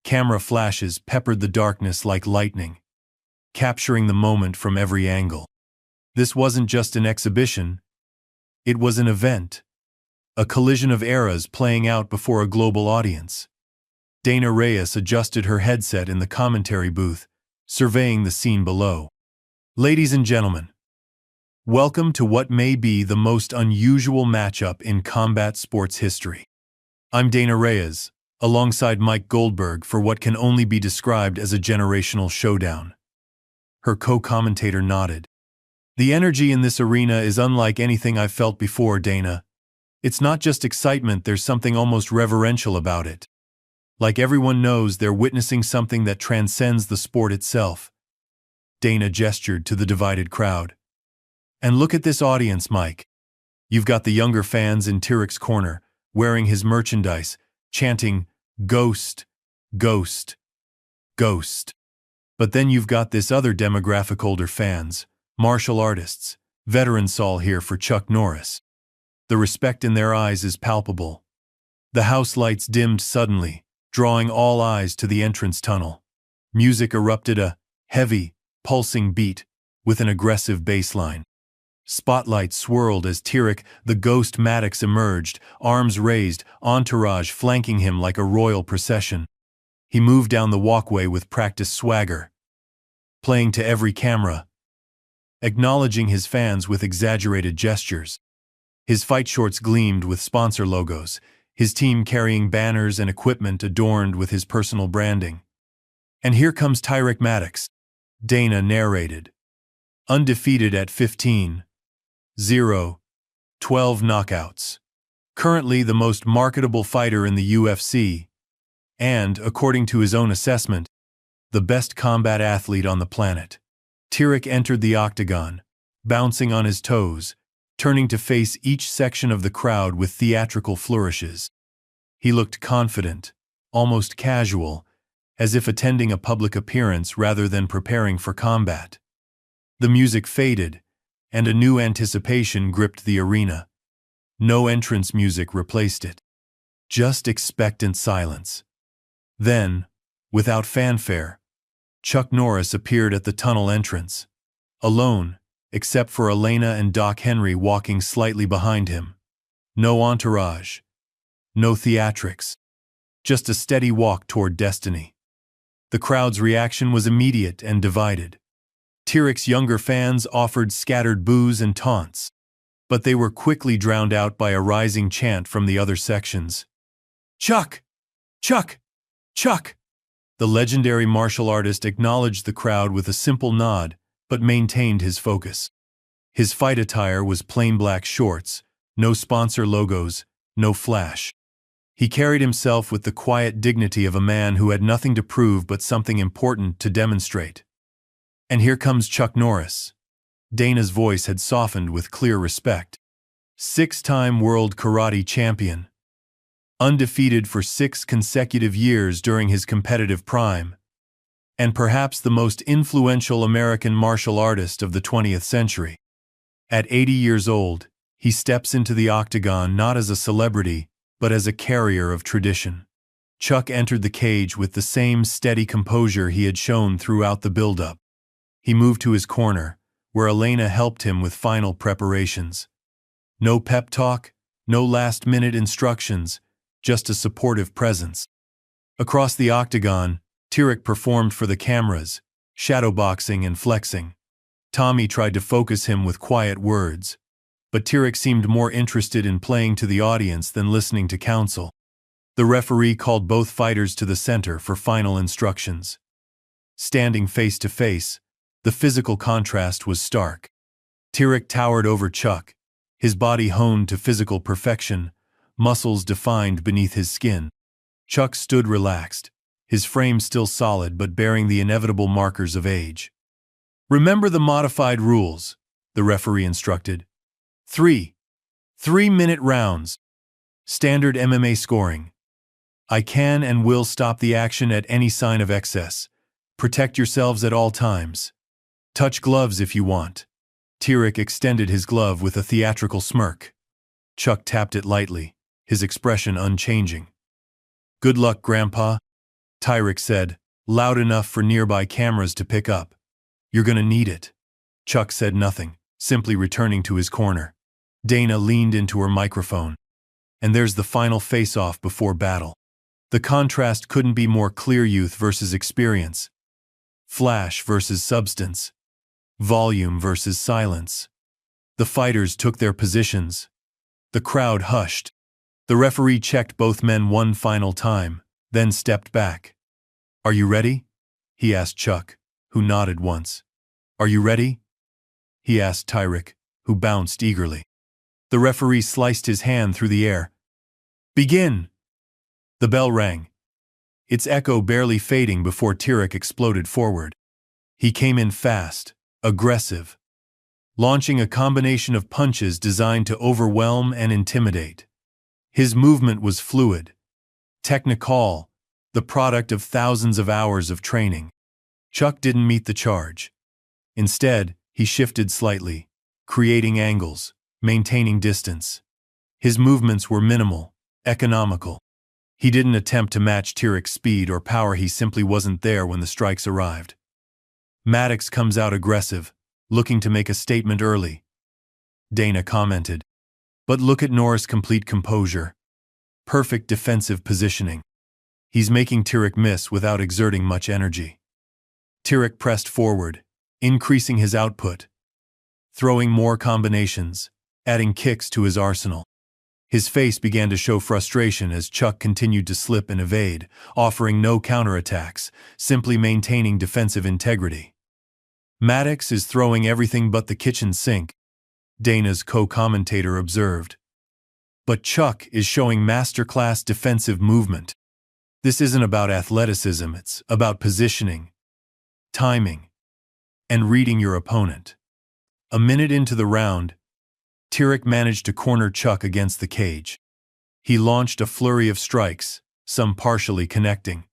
Camera flashes peppered the darkness like lightning, capturing the moment from every angle. This wasn't just an exhibition, it was an event, a collision of eras playing out before a global audience. Dana Reyes adjusted her headset in the commentary booth, surveying the scene below. Ladies and gentlemen, welcome to what may be the most unusual matchup in combat sports history. I'm Dana Reyes, alongside Mike Goldberg for what can only be described as a generational showdown. Her co-commentator nodded. The energy in this arena is unlike anything I've felt before, Dana. It's not just excitement, there's something almost reverential about it. Like everyone knows they're witnessing something that transcends the sport itself. Dana gestured to the divided crowd. And look at this audience, Mike. You've got the younger fans in Tyrik's corner, wearing his merchandise, chanting, "Ghost, Ghost, Ghost." But then you've got this other demographic, older fans, martial artists, veterans all here for Chuck Norris. The respect in their eyes is palpable. The house lights dimmed suddenly, drawing all eyes to the entrance tunnel. Music erupted, a heavy, pulsing beat, with an aggressive bass line. Spotlights swirled as Tyrik, the Ghost Maddox, emerged, arms raised, entourage flanking him like a royal procession. He moved down the walkway with practiced swagger, playing to every camera, acknowledging his fans with exaggerated gestures. His fight shorts gleamed with sponsor logos, his team carrying banners and equipment adorned with his personal branding. And here comes Tyrik Maddox, Dana narrated. Undefeated at 15-0, 12 knockouts. Currently the most marketable fighter in the UFC, and, according to his own assessment, the best combat athlete on the planet. Tyrik entered the octagon, bouncing on his toes, turning to face each section of the crowd with theatrical flourishes. He looked confident, almost casual, as if attending a public appearance rather than preparing for combat. The music faded, and a new anticipation gripped the arena. No entrance music replaced it. Just expectant silence. Then, without fanfare, Chuck Norris appeared at the tunnel entrance, alone, except for Elena and Doc Henry walking slightly behind him. No entourage, no theatrics, just a steady walk toward destiny. The crowd's reaction was immediate and divided. Tyrik's younger fans offered scattered boos and taunts, but they were quickly drowned out by a rising chant from the other sections. "Chuck! Chuck! Chuck!" The legendary martial artist acknowledged the crowd with a simple nod, but maintained his focus. His fight attire was plain black shorts, no sponsor logos, no flash. He carried himself with the quiet dignity of a man who had nothing to prove but something important to demonstrate. And here comes Chuck Norris. Dana's voice had softened with clear respect. Six-time world karate champion. Undefeated for 6 consecutive years during his competitive prime. And perhaps the most influential American martial artist of the 20th century. At 80 years old, he steps into the octagon not as a celebrity, but as a carrier of tradition. Chuck entered the cage with the same steady composure he had shown throughout the build-up. He moved to his corner, where Elena helped him with final preparations. No pep talk, no last-minute instructions, just a supportive presence. Across the octagon, Tyrik performed for the cameras, shadowboxing and flexing. Tommy tried to focus him with quiet words, but Tyrik seemed more interested in playing to the audience than listening to counsel. The referee called both fighters to the center for final instructions. Standing face to face, the physical contrast was stark. Tyrek towered over Chuck, his body honed to physical perfection, muscles defined beneath his skin. Chuck stood relaxed, his frame still solid but bearing the inevitable markers of age. "Remember the modified rules," the referee instructed. 3-minute rounds. Standard MMA scoring. I can and will stop the action at any sign of excess. Protect yourselves at all times. Touch gloves if you want. Tyrek extended his glove with a theatrical smirk. Chuck tapped it lightly, his expression unchanging. "Good luck, Grandpa," Tyrek said, loud enough for nearby cameras to pick up. "You're gonna need it." Chuck said nothing, simply returning to his corner. Dana leaned into her microphone. And there's the final face-off before battle. The contrast couldn't be more clear: youth versus experience. Flash versus substance. Volume versus silence. The fighters took their positions. The crowd hushed. The referee checked both men one final time, then stepped back. "Are you ready?" he asked Chuck, who nodded once. "Are you ready?" he asked Tyrek, who bounced eagerly. The referee sliced his hand through the air. "Begin!" The bell rang, its echo barely fading before Tyrek exploded forward. He came in fast, aggressive, launching a combination of punches designed to overwhelm and intimidate. His movement was fluid, technical, the product of thousands of hours of training. Chuck didn't meet the charge. Instead, he shifted slightly, creating angles, maintaining distance. His movements were minimal, economical. He didn't attempt to match Tyrek's speed or power, he simply wasn't there when the strikes arrived. Maddox comes out aggressive, looking to make a statement early, Dana commented. But look at Norris' complete composure. Perfect defensive positioning. He's making Tyrek miss without exerting much energy. Tyrek pressed forward, increasing his output, throwing more combinations, adding kicks to his arsenal. His face began to show frustration as Chuck continued to slip and evade, offering no counterattacks, simply maintaining defensive integrity. "Maddox is throwing everything but the kitchen sink," Dana's co-commentator observed. "But Chuck is showing masterclass defensive movement. This isn't about athleticism, it's about positioning, timing, and reading your opponent." A minute into the round, Tyrek managed to corner Chuck against the cage. He launched a flurry of strikes, some partially connecting.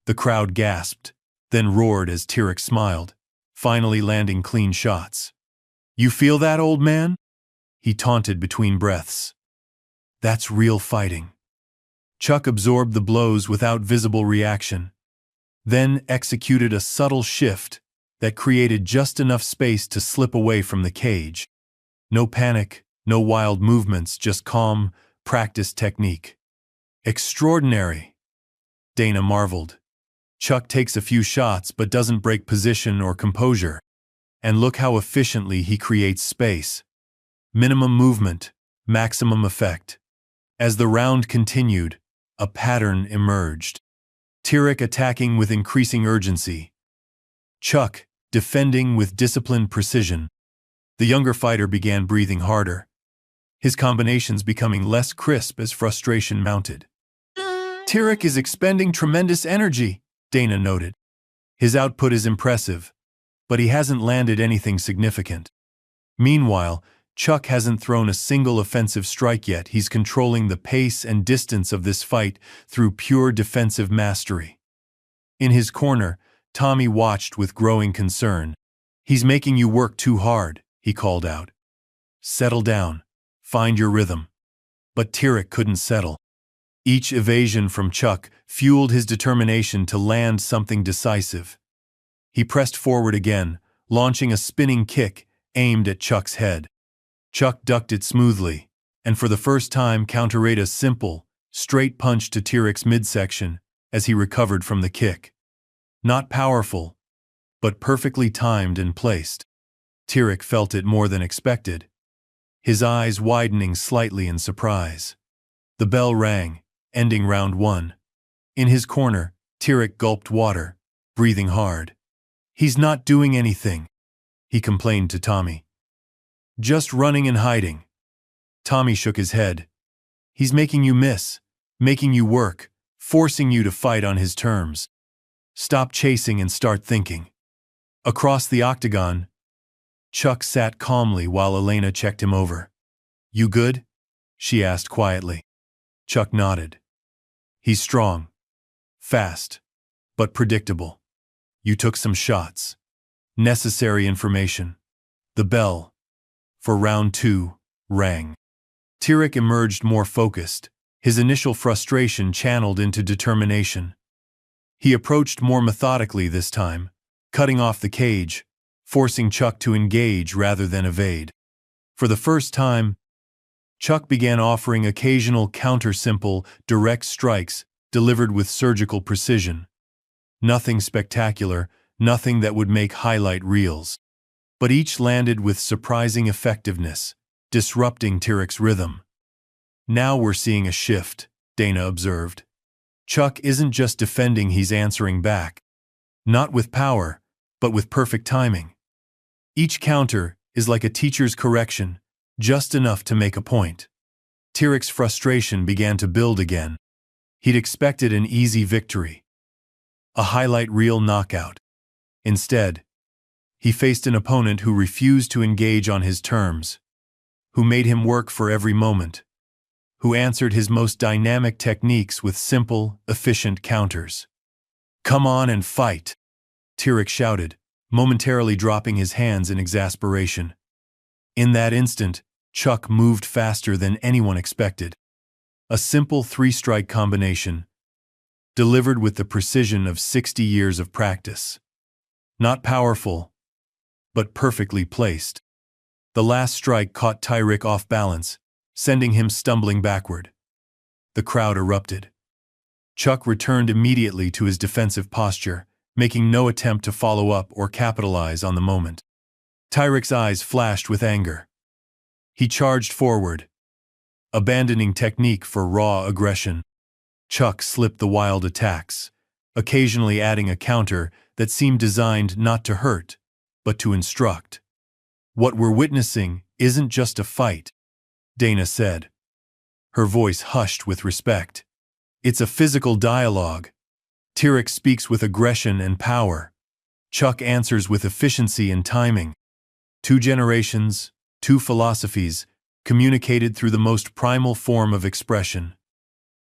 The crowd gasped, then roared as Tyrek smiled, finally landing clean shots. "You feel that, old man?" he taunted between breaths. "That's real fighting." Chuck absorbed the blows without visible reaction, then executed a subtle shift that created just enough space to slip away from the cage. No panic, no wild movements, just calm, practiced technique. "Extraordinary," Dana marveled. "Chuck takes a few shots but doesn't break position or composure. And look how efficiently he creates space. Minimum movement, maximum effect." As the round continued, a pattern emerged. Tyrek attacking with increasing urgency. Chuck defending with disciplined precision. The younger fighter began breathing harder, his combinations becoming less crisp as frustration mounted. "Tyrek is expending tremendous energy," Dana noted. "His output is impressive, but he hasn't landed anything significant." Meanwhile, Chuck hasn't thrown a single offensive strike yet. He's controlling the pace and distance of this fight through pure defensive mastery. In his corner, Tommy watched with growing concern. "He's making you work too hard," he called out. "Settle down. Find your rhythm." But Tyrek couldn't settle. Each evasion from Chuck fueled his determination to land something decisive. He pressed forward again, launching a spinning kick aimed at Chuck's head. Chuck ducked it smoothly, and for the first time counterate a simple, straight punch to Tyrek's midsection as he recovered from the kick. Not powerful, but perfectly timed and placed. Tyrek felt it more than expected, his eyes widening slightly in surprise. The bell rang, ending round 1. In his corner, Tirik gulped water, breathing hard. "He's not doing anything," he complained to Tommy. "Just running and hiding." Tommy shook his head. "He's making you miss, making you work, forcing you to fight on his terms. Stop chasing and start thinking." Across the octagon, Chuck sat calmly while Elena checked him over. "You good?" she asked quietly. Chuck nodded. "He's strong, fast, but predictable. You took some shots. Necessary information." The bell for round 2 rang. Tirik emerged more focused, his initial frustration channeled into determination. He approached more methodically this time, cutting off the cage, forcing Chuck to engage rather than evade. For the first time, Chuck began offering occasional counter-simple, direct strikes delivered with surgical precision. Nothing spectacular, nothing that would make highlight reels. But each landed with surprising effectiveness, disrupting Tirik's rhythm. "Now we're seeing a shift," Dana observed. "Chuck isn't just defending, he's answering back. Not with power, but with perfect timing. Each counter is like a teacher's correction, just enough to make a point." Tirik's frustration began to build again. He'd expected an easy victory, a highlight reel knockout. Instead, he faced an opponent who refused to engage on his terms, who made him work for every moment, who answered his most dynamic techniques with simple, efficient counters. "Come on and fight," Tirik shouted, momentarily dropping his hands in exasperation. In that instant, Chuck moved faster than anyone expected. A simple 3-strike combination, delivered with the precision of 60 years of practice. Not powerful, but perfectly placed. The last strike caught Tirik off balance, sending him stumbling backward. The crowd erupted. Chuck returned immediately to his defensive posture, making no attempt to follow up or capitalize on the moment. Tirik's eyes flashed with anger. He charged forward, abandoning technique for raw aggression. Chuck slipped the wild attacks, occasionally adding a counter that seemed designed not to hurt, but to instruct. "What we're witnessing isn't just a fight," Dana said, her voice hushed with respect. "It's a physical dialogue. Tirik speaks with aggression and power. Chuck answers with efficiency and timing. 2 generations, 2 philosophies, communicated through the most primal form of expression."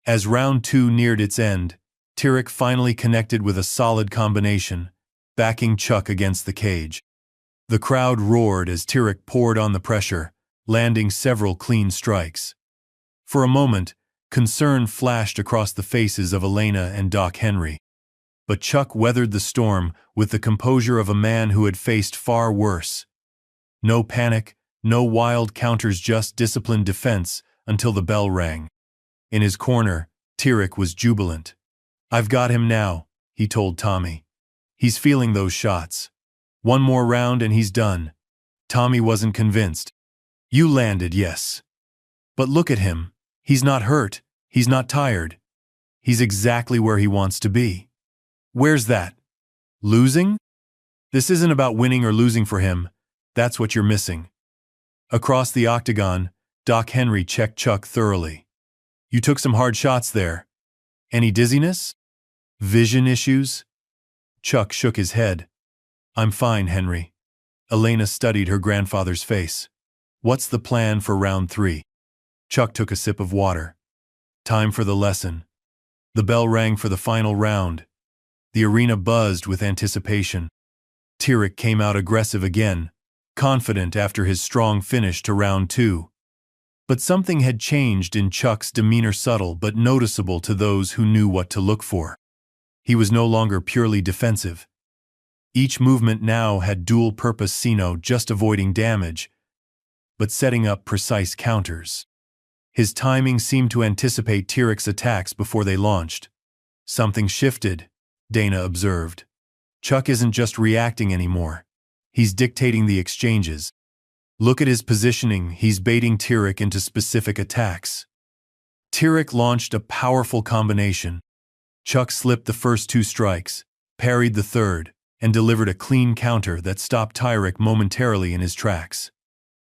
As round 2 neared its end, Tirik finally connected with a solid combination, backing Chuck against the cage. The crowd roared as Tirik poured on the pressure, landing several clean strikes. For a moment, concern flashed across the faces of Elena and Doc Henry. But Chuck weathered the storm with the composure of a man who had faced far worse. No panic, no wild counters, just disciplined defense until the bell rang. In his corner, Tirik was jubilant. "I've got him now," he told Tommy. "He's feeling those shots. One more round and he's done." Tommy wasn't convinced. "You landed, yes. But look at him. He's not hurt. He's not tired. He's exactly where he wants to be." "Where's that? Losing?" "This isn't about winning or losing for him. That's what you're missing." Across the octagon, Doc Henry checked Chuck thoroughly. "You took some hard shots there. Any dizziness? Vision issues?" Chuck shook his head. "I'm fine, Henry." Elena studied her grandfather's face. "What's the plan for round 3? Chuck took a sip of water. "Time for the lesson." The bell rang for the final round. The arena buzzed with anticipation. Tirik came out aggressive again, confident after his strong finish to round 2. But something had changed in Chuck's demeanor, subtle but noticeable to those who knew what to look for. He was no longer purely defensive. Each movement now had dual purpose, just avoiding damage, but setting up precise counters. His timing seemed to anticipate Tirik's attacks before they launched. "Something shifted," Dana observed. "Chuck isn't just reacting anymore. He's dictating the exchanges. Look at his positioning, he's baiting Tirik into specific attacks." Tyrek launched a powerful combination. Chuck slipped the first two strikes, parried the third, and delivered a clean counter that stopped Tyrek momentarily in his tracks.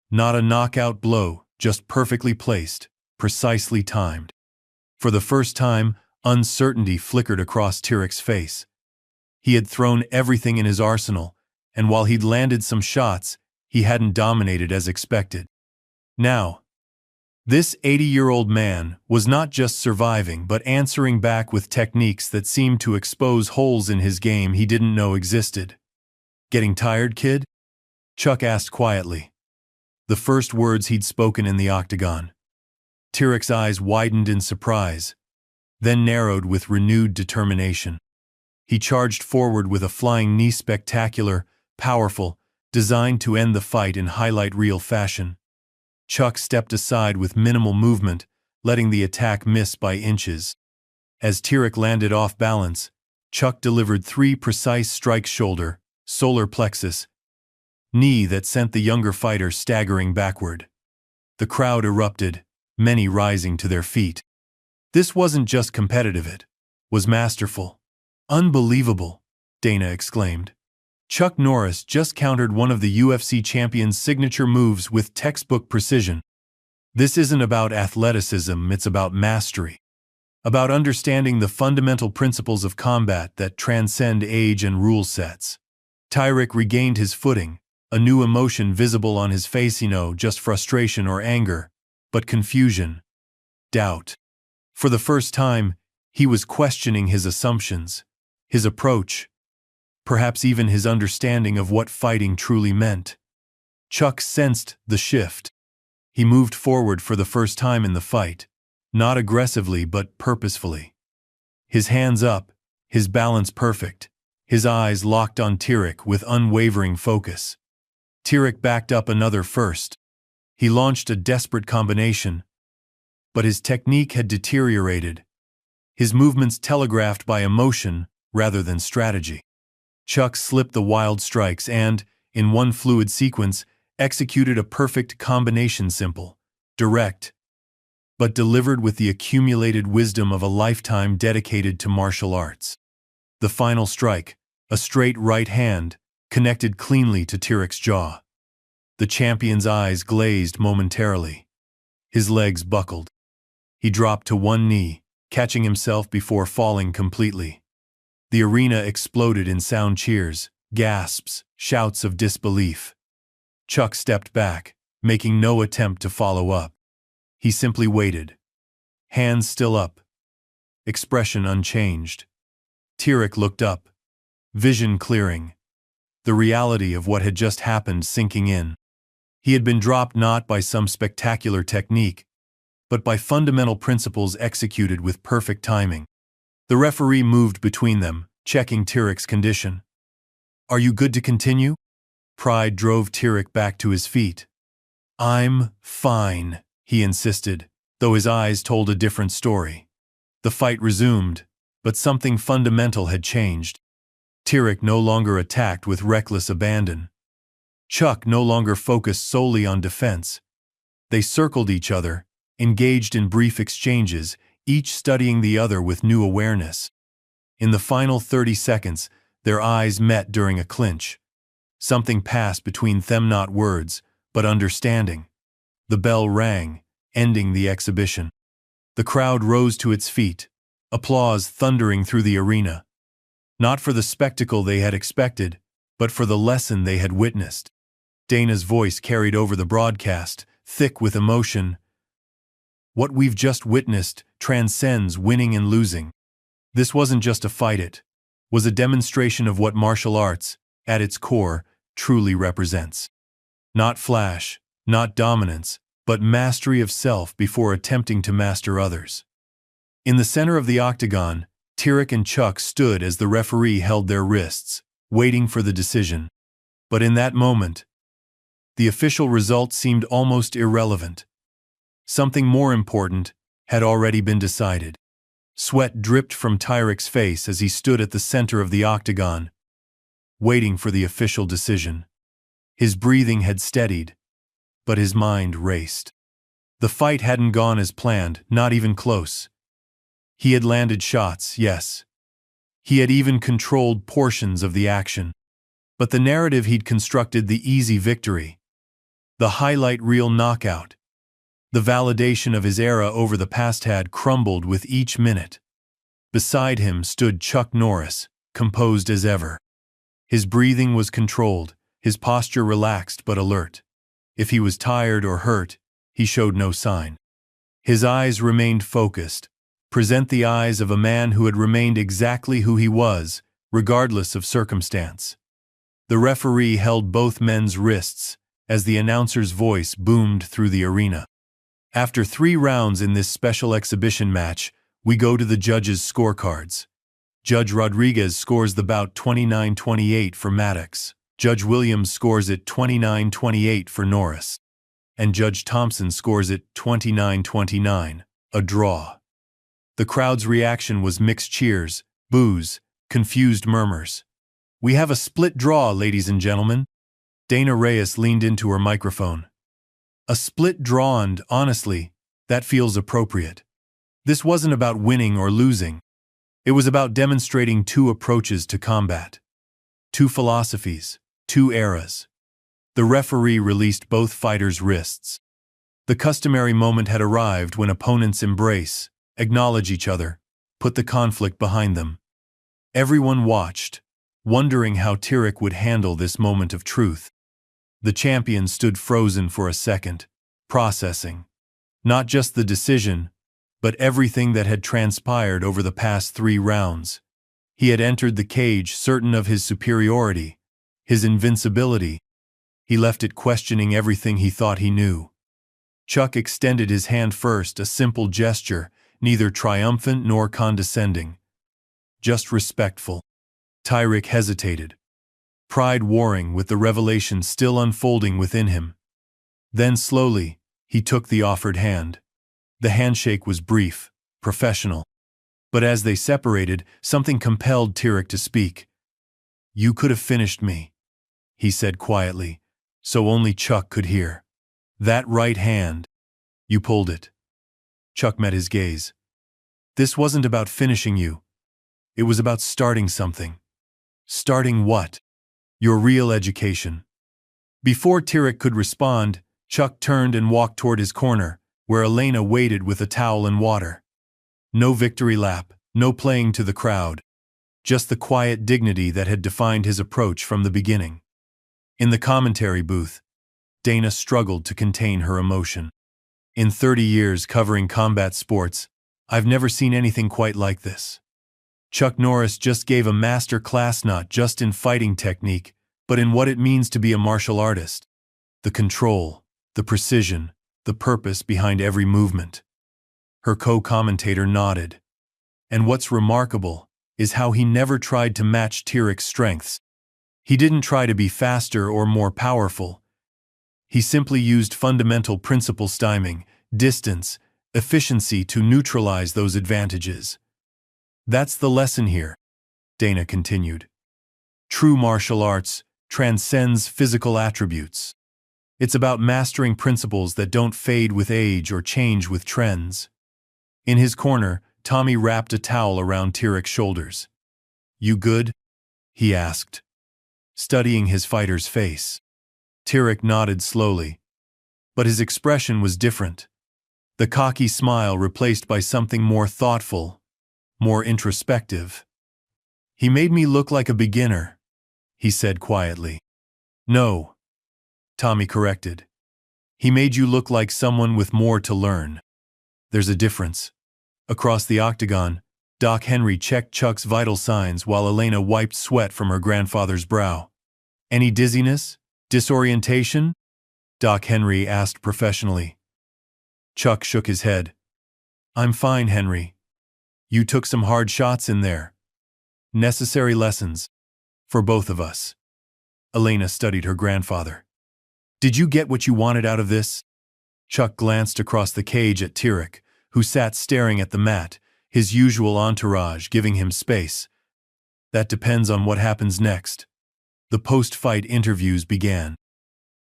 Not a knockout blow, just perfectly placed, precisely timed. For the first time, uncertainty flickered across Tyrek's face. He had thrown everything in his arsenal, and while he'd landed some shots, he hadn't dominated as expected. Now, this 80-year-old man was not just surviving but answering back with techniques that seemed to expose holes in his game he didn't know existed. "Getting tired, kid?" Chuck asked quietly. The first words he'd spoken in the octagon. Tyrek's eyes widened in surprise, then narrowed with renewed determination. He charged forward with a flying knee, spectacular, powerful, designed to end the fight in highlight reel fashion. Chuck stepped aside with minimal movement, letting the attack miss by inches. As Tyrek landed off balance, Chuck delivered three precise strikes: shoulder, solar plexus, knee, that sent the younger fighter staggering backward. The crowd erupted, many rising to their feet. This wasn't just competitive, it was masterful. "Unbelievable," Dana exclaimed. Chuck Norris just countered one of the UFC champion's signature moves with textbook precision. This isn't about athleticism, it's about mastery. About understanding the fundamental principles of combat that transcend age and rule sets. Tyrek regained his footing, a new emotion visible on his face, just frustration or anger, but confusion, doubt. For the first time, he was questioning his assumptions, his approach, perhaps even his understanding of what fighting truly meant. Chuck sensed the shift. He moved forward for the first time in the fight, not aggressively but purposefully. His hands up, his balance perfect, his eyes locked on Tyrek with unwavering focus. Tyrek backed up another first. He launched a desperate combination, but his technique had deteriorated, his movements telegraphed by emotion rather than strategy. Chuck slipped the wild strikes and, in one fluid sequence, executed a perfect combination, simple, direct, but delivered with the accumulated wisdom of a lifetime dedicated to martial arts. The final strike, a straight right hand, connected cleanly to Tyrek's jaw. The champion's eyes glazed momentarily. His legs buckled. He dropped to one knee, catching himself before falling completely. The arena exploded in sound cheers, gasps, shouts of disbelief. Chuck stepped back, making no attempt to follow up. He simply waited. Hands still up. Expression unchanged. Tyrek looked up, vision clearing, the reality of what had just happened sinking in. He had been dropped not by some spectacular technique, but by fundamental principles executed with perfect timing. The referee moved between them, checking Tyrek's condition. "Are you good to continue?" Pride drove Tyrek back to his feet. "I'm fine," he insisted, though his eyes told a different story. The fight resumed, but something fundamental had changed. Tyrek no longer attacked with reckless abandon. Chuck no longer focused solely on defense. They circled each other, engaged in brief exchanges, each studying the other with new awareness. In the final 30 seconds, their eyes met during a clinch. Something passed between them, not words, but understanding. The bell rang, ending the exhibition. The crowd rose to its feet, applause thundering through the arena. Not for the spectacle they had expected, but for the lesson they had witnessed. Dana's voice carried over the broadcast, thick with emotion. "What we've just witnessed transcends winning and losing. This wasn't just a fight, it was a demonstration of what martial arts, at its core, truly represents. Not flash, not dominance, but mastery of self before attempting to master others." In the center of the octagon, Tyrek and Chuck stood as the referee held their wrists, waiting for the decision. But in that moment, the official result seemed almost irrelevant. Something more important had already been decided. Sweat dripped from Tyrek's face as he stood at the center of the octagon, waiting for the official decision. His breathing had steadied, but his mind raced. The fight hadn't gone as planned, not even close. He had landed shots, yes. He had even controlled portions of the action. But the narrative he'd constructed, the easy victory, the highlight reel knockout, the validation of his era over the past had crumbled with each minute. Beside him stood Chuck Norris, composed as ever. His breathing was controlled, his posture relaxed but alert. If he was tired or hurt, he showed no sign. His eyes remained focused, present the eyes of a man who had remained exactly who he was, regardless of circumstance. The referee held both men's wrists as the announcer's voice boomed through the arena. After 3 rounds in this special exhibition match, we go to the judges' scorecards. Judge Rodriguez scores the bout 29-28 for Maddox. Judge Williams scores it 29-28 for Norris. And Judge Thompson scores it 29-29, a draw. The crowd's reaction was mixed cheers, boos, confused murmurs. "We have a split draw, ladies and gentlemen." Dana Reyes leaned into her microphone. "A split draw, and honestly, that feels appropriate. This wasn't about winning or losing. It was about demonstrating 2 approaches to combat. 2 philosophies, 2 eras." The referee released both fighters' wrists. The customary moment had arrived when opponents embrace, acknowledge each other, put the conflict behind them. Everyone watched, wondering how Tyrek would handle this moment of truth. The champion stood frozen for a second, processing. Not just the decision, but everything that had transpired over the past 3 rounds. He had entered the cage certain of his superiority, his invincibility. He left it questioning everything he thought he knew. Chuck extended his hand first, a simple gesture, neither triumphant nor condescending. Just respectful. Tyrek hesitated, pride warring with the revelation still unfolding within him. Then slowly, he took the offered hand. The handshake was brief, professional. But as they separated, something compelled Tyrek to speak. "You could have finished me," he said quietly, so only Chuck could hear. "That right hand. You pulled it." Chuck met his gaze. "This wasn't about finishing you. It was about starting something." "Starting what?" "Your real education." Before Tyrek could respond, Chuck turned and walked toward his corner, where Elena waited with a towel and water. No victory lap, no playing to the crowd. Just the quiet dignity that had defined his approach from the beginning. In the commentary booth, Dana struggled to contain her emotion. "In 30 years covering combat sports, I've never seen anything quite like this. Chuck Norris just gave a master class not just in fighting technique, but in what it means to be a martial artist. The control, the precision, the purpose behind every movement." Her co-commentator nodded. "And what's remarkable is how he never tried to match Tyrek's strengths. He didn't try to be faster or more powerful. He simply used fundamental principles: timing, distance, efficiency to neutralize those advantages. That's the lesson here," Dana continued. "True martial arts transcends physical attributes. It's about mastering principles that don't fade with age or change with trends." In his corner, Tommy wrapped a towel around Tyrek's shoulders. "You good?" he asked, studying his fighter's face. Tyrek nodded slowly, but his expression was different. The cocky smile replaced by something more thoughtful, more introspective. "He made me look like a beginner," he said quietly. "No," Tommy corrected. "He made you look like someone with more to learn. There's a difference." Across the octagon, Doc Henry checked Chuck's vital signs while Elena wiped sweat from her grandfather's brow. "Any dizziness? Disorientation?" Doc Henry asked professionally. Chuck shook his head. "I'm fine, Henry. You took some hard shots in there. Necessary lessons. For both of us." Elena studied her grandfather. "Did you get what you wanted out of this?" Chuck glanced across the cage at Tyrek, who sat staring at the mat, his usual entourage giving him space. "That depends on what happens next." The post-fight interviews began.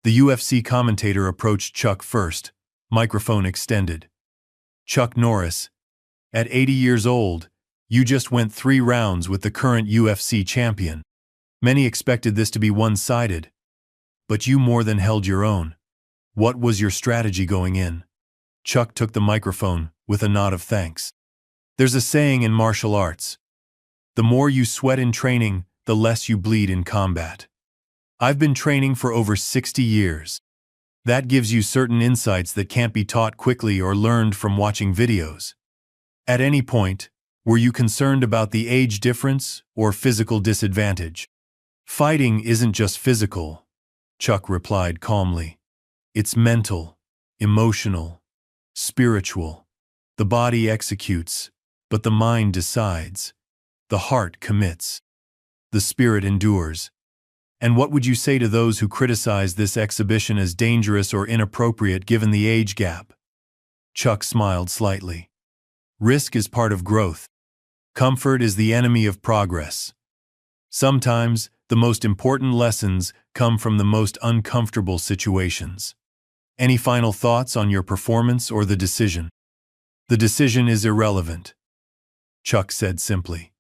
The UFC commentator approached Chuck first, Microphone extended. Chuck Norris, at 80 years old, you just went 3 rounds with the current UFC champion. Many expected this to be one-sided, but you more than held your own. What was your strategy going in? Chuck took the microphone with a nod of thanks. There's a saying in martial arts: the more you sweat in training, the less you bleed in combat. I've been training for over 60 years. That gives you certain insights that can't be taught quickly or learned from watching videos. At any point, were you concerned about the age difference or physical disadvantage? Fighting isn't just physical, Chuck replied calmly. It's mental, emotional, spiritual. The body executes, but the mind decides. The heart commits. The spirit endures. And what would you say to those who criticize this exhibition as dangerous or inappropriate given the age gap? Chuck smiled slightly. Risk is part of growth. Comfort is the enemy of progress. Sometimes, the most important lessons come from the most uncomfortable situations. Any final thoughts on your performance or the decision? The decision is irrelevant, Chuck said simply.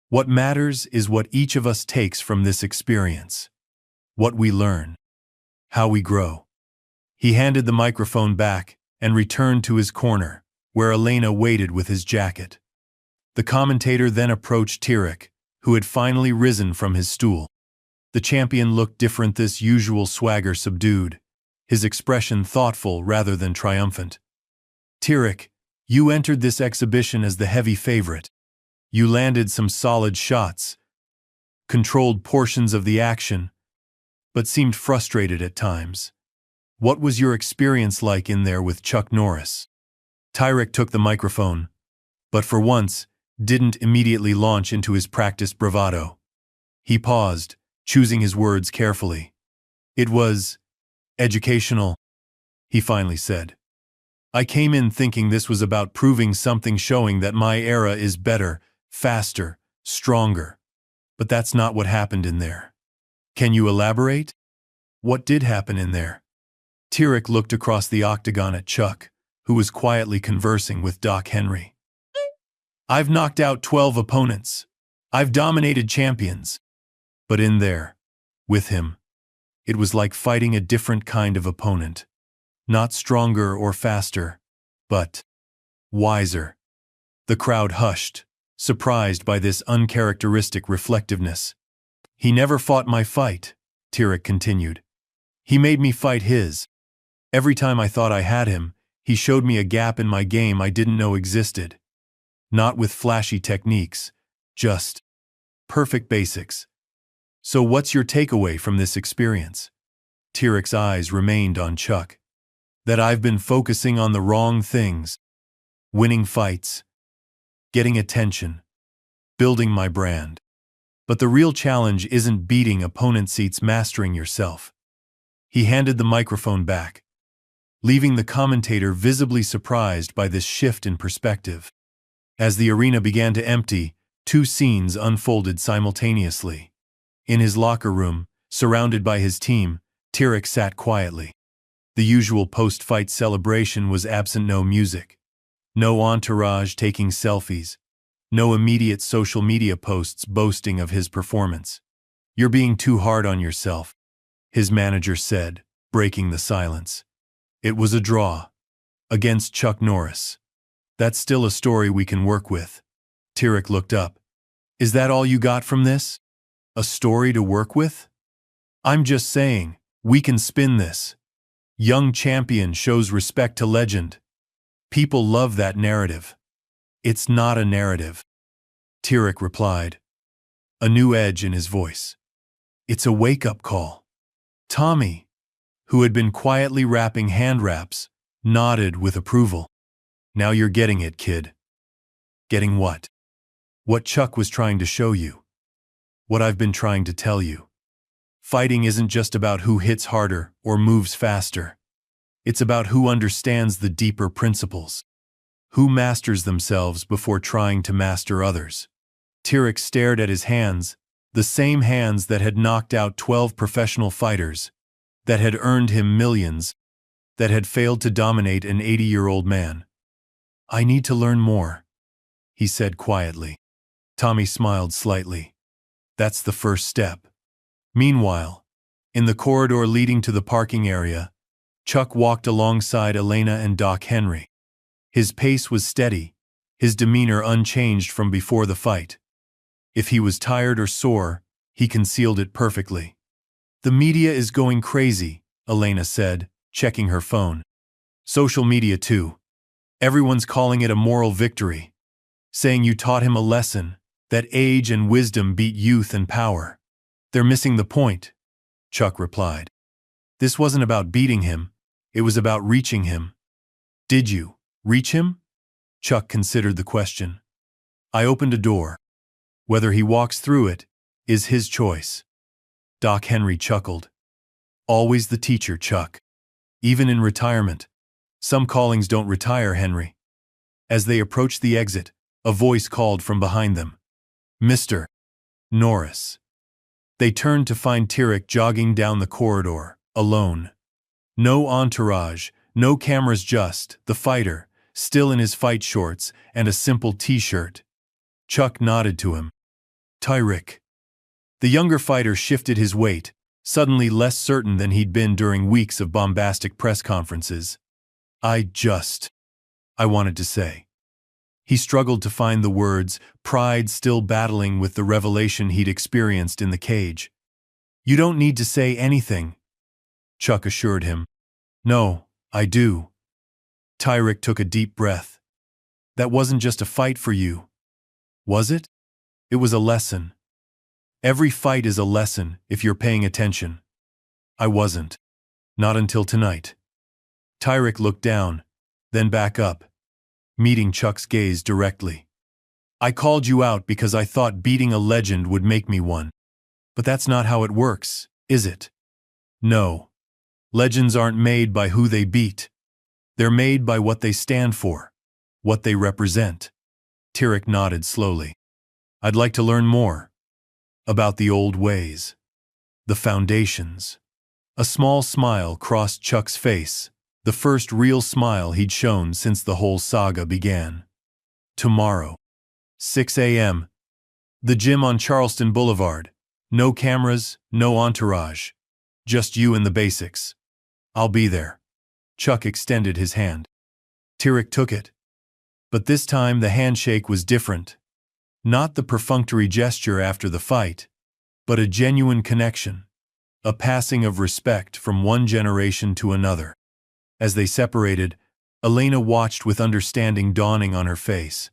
What matters is what each of us takes from this experience. What we learn. How we grow. He handed the microphone back and returned to his corner, where Elena waited with his jacket. The commentator then approached Tyrek, who had finally risen from his stool. The champion looked different, this usual swagger subdued, his expression thoughtful rather than triumphant. Tyrek, you entered this exhibition as the heavy favorite. You landed some solid shots, controlled portions of the action, but seemed frustrated at times. What was your experience like in there with Chuck Norris? Tyrek took the microphone, but for once, didn't immediately launch into his practiced bravado. He paused, choosing his words carefully. It was educational, he finally said. I came in thinking this was about proving something, showing that my era is better, faster, stronger. But that's not what happened in there. Can you elaborate? What did happen in there? Tyrek looked across the octagon at Chuck, who was quietly conversing with Doc Henry. I've knocked out 12 opponents. I've dominated champions. But in there, with him, it was like fighting a different kind of opponent. Not stronger or faster, but wiser. The crowd hushed, surprised by this uncharacteristic reflectiveness. He never fought my fight, Tyrek continued. He made me fight his. Every time I thought I had him, he showed me a gap in my game I didn't know existed. Not with flashy techniques, just perfect basics. So what's your takeaway from this experience? Tyrek's eyes remained on Chuck. That I've been focusing on the wrong things. Winning fights. Getting attention. Building my brand. But the real challenge isn't beating opponents, it's mastering yourself. He handed the microphone back, leaving the commentator visibly surprised by this shift in perspective. As the arena began to empty, 2 scenes unfolded simultaneously. In his locker room, surrounded by his team, Tyrek sat quietly. The usual post-fight celebration was absent. No music. No entourage taking selfies. No immediate social media posts boasting of his performance. You're being too hard on yourself, his manager said, breaking the silence. It was a draw. Against Chuck Norris. That's still a story we can work with. Tyrek looked up. Is that all you got from this? A story to work with? I'm just saying, we can spin this. Young champion shows respect to legend. People love that narrative. It's not a narrative, Tyrek replied, a new edge in his voice. It's a wake-up call. Tommy, who had been quietly wrapping hand wraps, nodded with approval. Now you're getting it, kid. Getting what? What Chuck was trying to show you. What I've been trying to tell you. Fighting isn't just about who hits harder or moves faster. It's about who understands the deeper principles. Who masters themselves before trying to master others. Tyrek stared at his hands, the same hands that had knocked out 12 professional fighters, that had earned him millions. that had failed to dominate an 80-year-old man. "I need to learn more," he said quietly. Tommy smiled slightly. "That's the first step." Meanwhile, in the corridor leading to the parking area, Chuck walked alongside Elena and Doc Henry. His pace was steady, his demeanor unchanged from before the fight. If he was tired or sore, he concealed it perfectly. "The media is going crazy," Elena said, checking her phone. "Social media too. Everyone's calling it a moral victory, saying you taught him a lesson, that age and wisdom beat youth and power." "They're missing the point," Chuck replied. "This wasn't about beating him, it was about reaching him." "Did you reach him?" Chuck considered the question. "I opened a door. Whether he walks through it is his choice." Doc Henry chuckled. "Always the teacher, Chuck. Even in retirement. Some callings don't retire, Henry." As they approached the exit, a voice called from behind them. "Mr. Norris." They turned to find Tyrek jogging down the corridor, alone. No entourage, no cameras, just the fighter, still in his fight shorts and a simple t-shirt. Chuck nodded to him. "Tyrek." The younger fighter shifted his weight, suddenly less certain than he'd been during weeks of bombastic press conferences. I wanted to say." He struggled to find the words, pride still battling with the revelation he'd experienced in the cage. "You don't need to say anything," Chuck assured him. "No, I do." Tyrek took a deep breath. "That wasn't just a fight for you, was it? It was a lesson. Every fight is a lesson if you're paying attention." "I wasn't. Not until tonight." Tyrek looked down, then back up, meeting Chuck's gaze directly. "I called you out because I thought beating a legend would make me one. But that's not how it works, is it?" "No. Legends aren't made by who they beat. They're made by what they stand for, what they represent." Tyrek nodded slowly. "I'd like to learn more. About the old ways. The foundations." A small smile crossed Chuck's face, the first real smile he'd shown since the whole saga began. "Tomorrow. 6 a.m. The gym on Charleston Boulevard. No cameras, no entourage. Just you and the basics. I'll be there." Chuck extended his hand. Tyrek took it. But this time the handshake was different. Not the perfunctory gesture after the fight, but a genuine connection, a passing of respect from one generation to another. As they separated, Elena watched with understanding dawning on her face.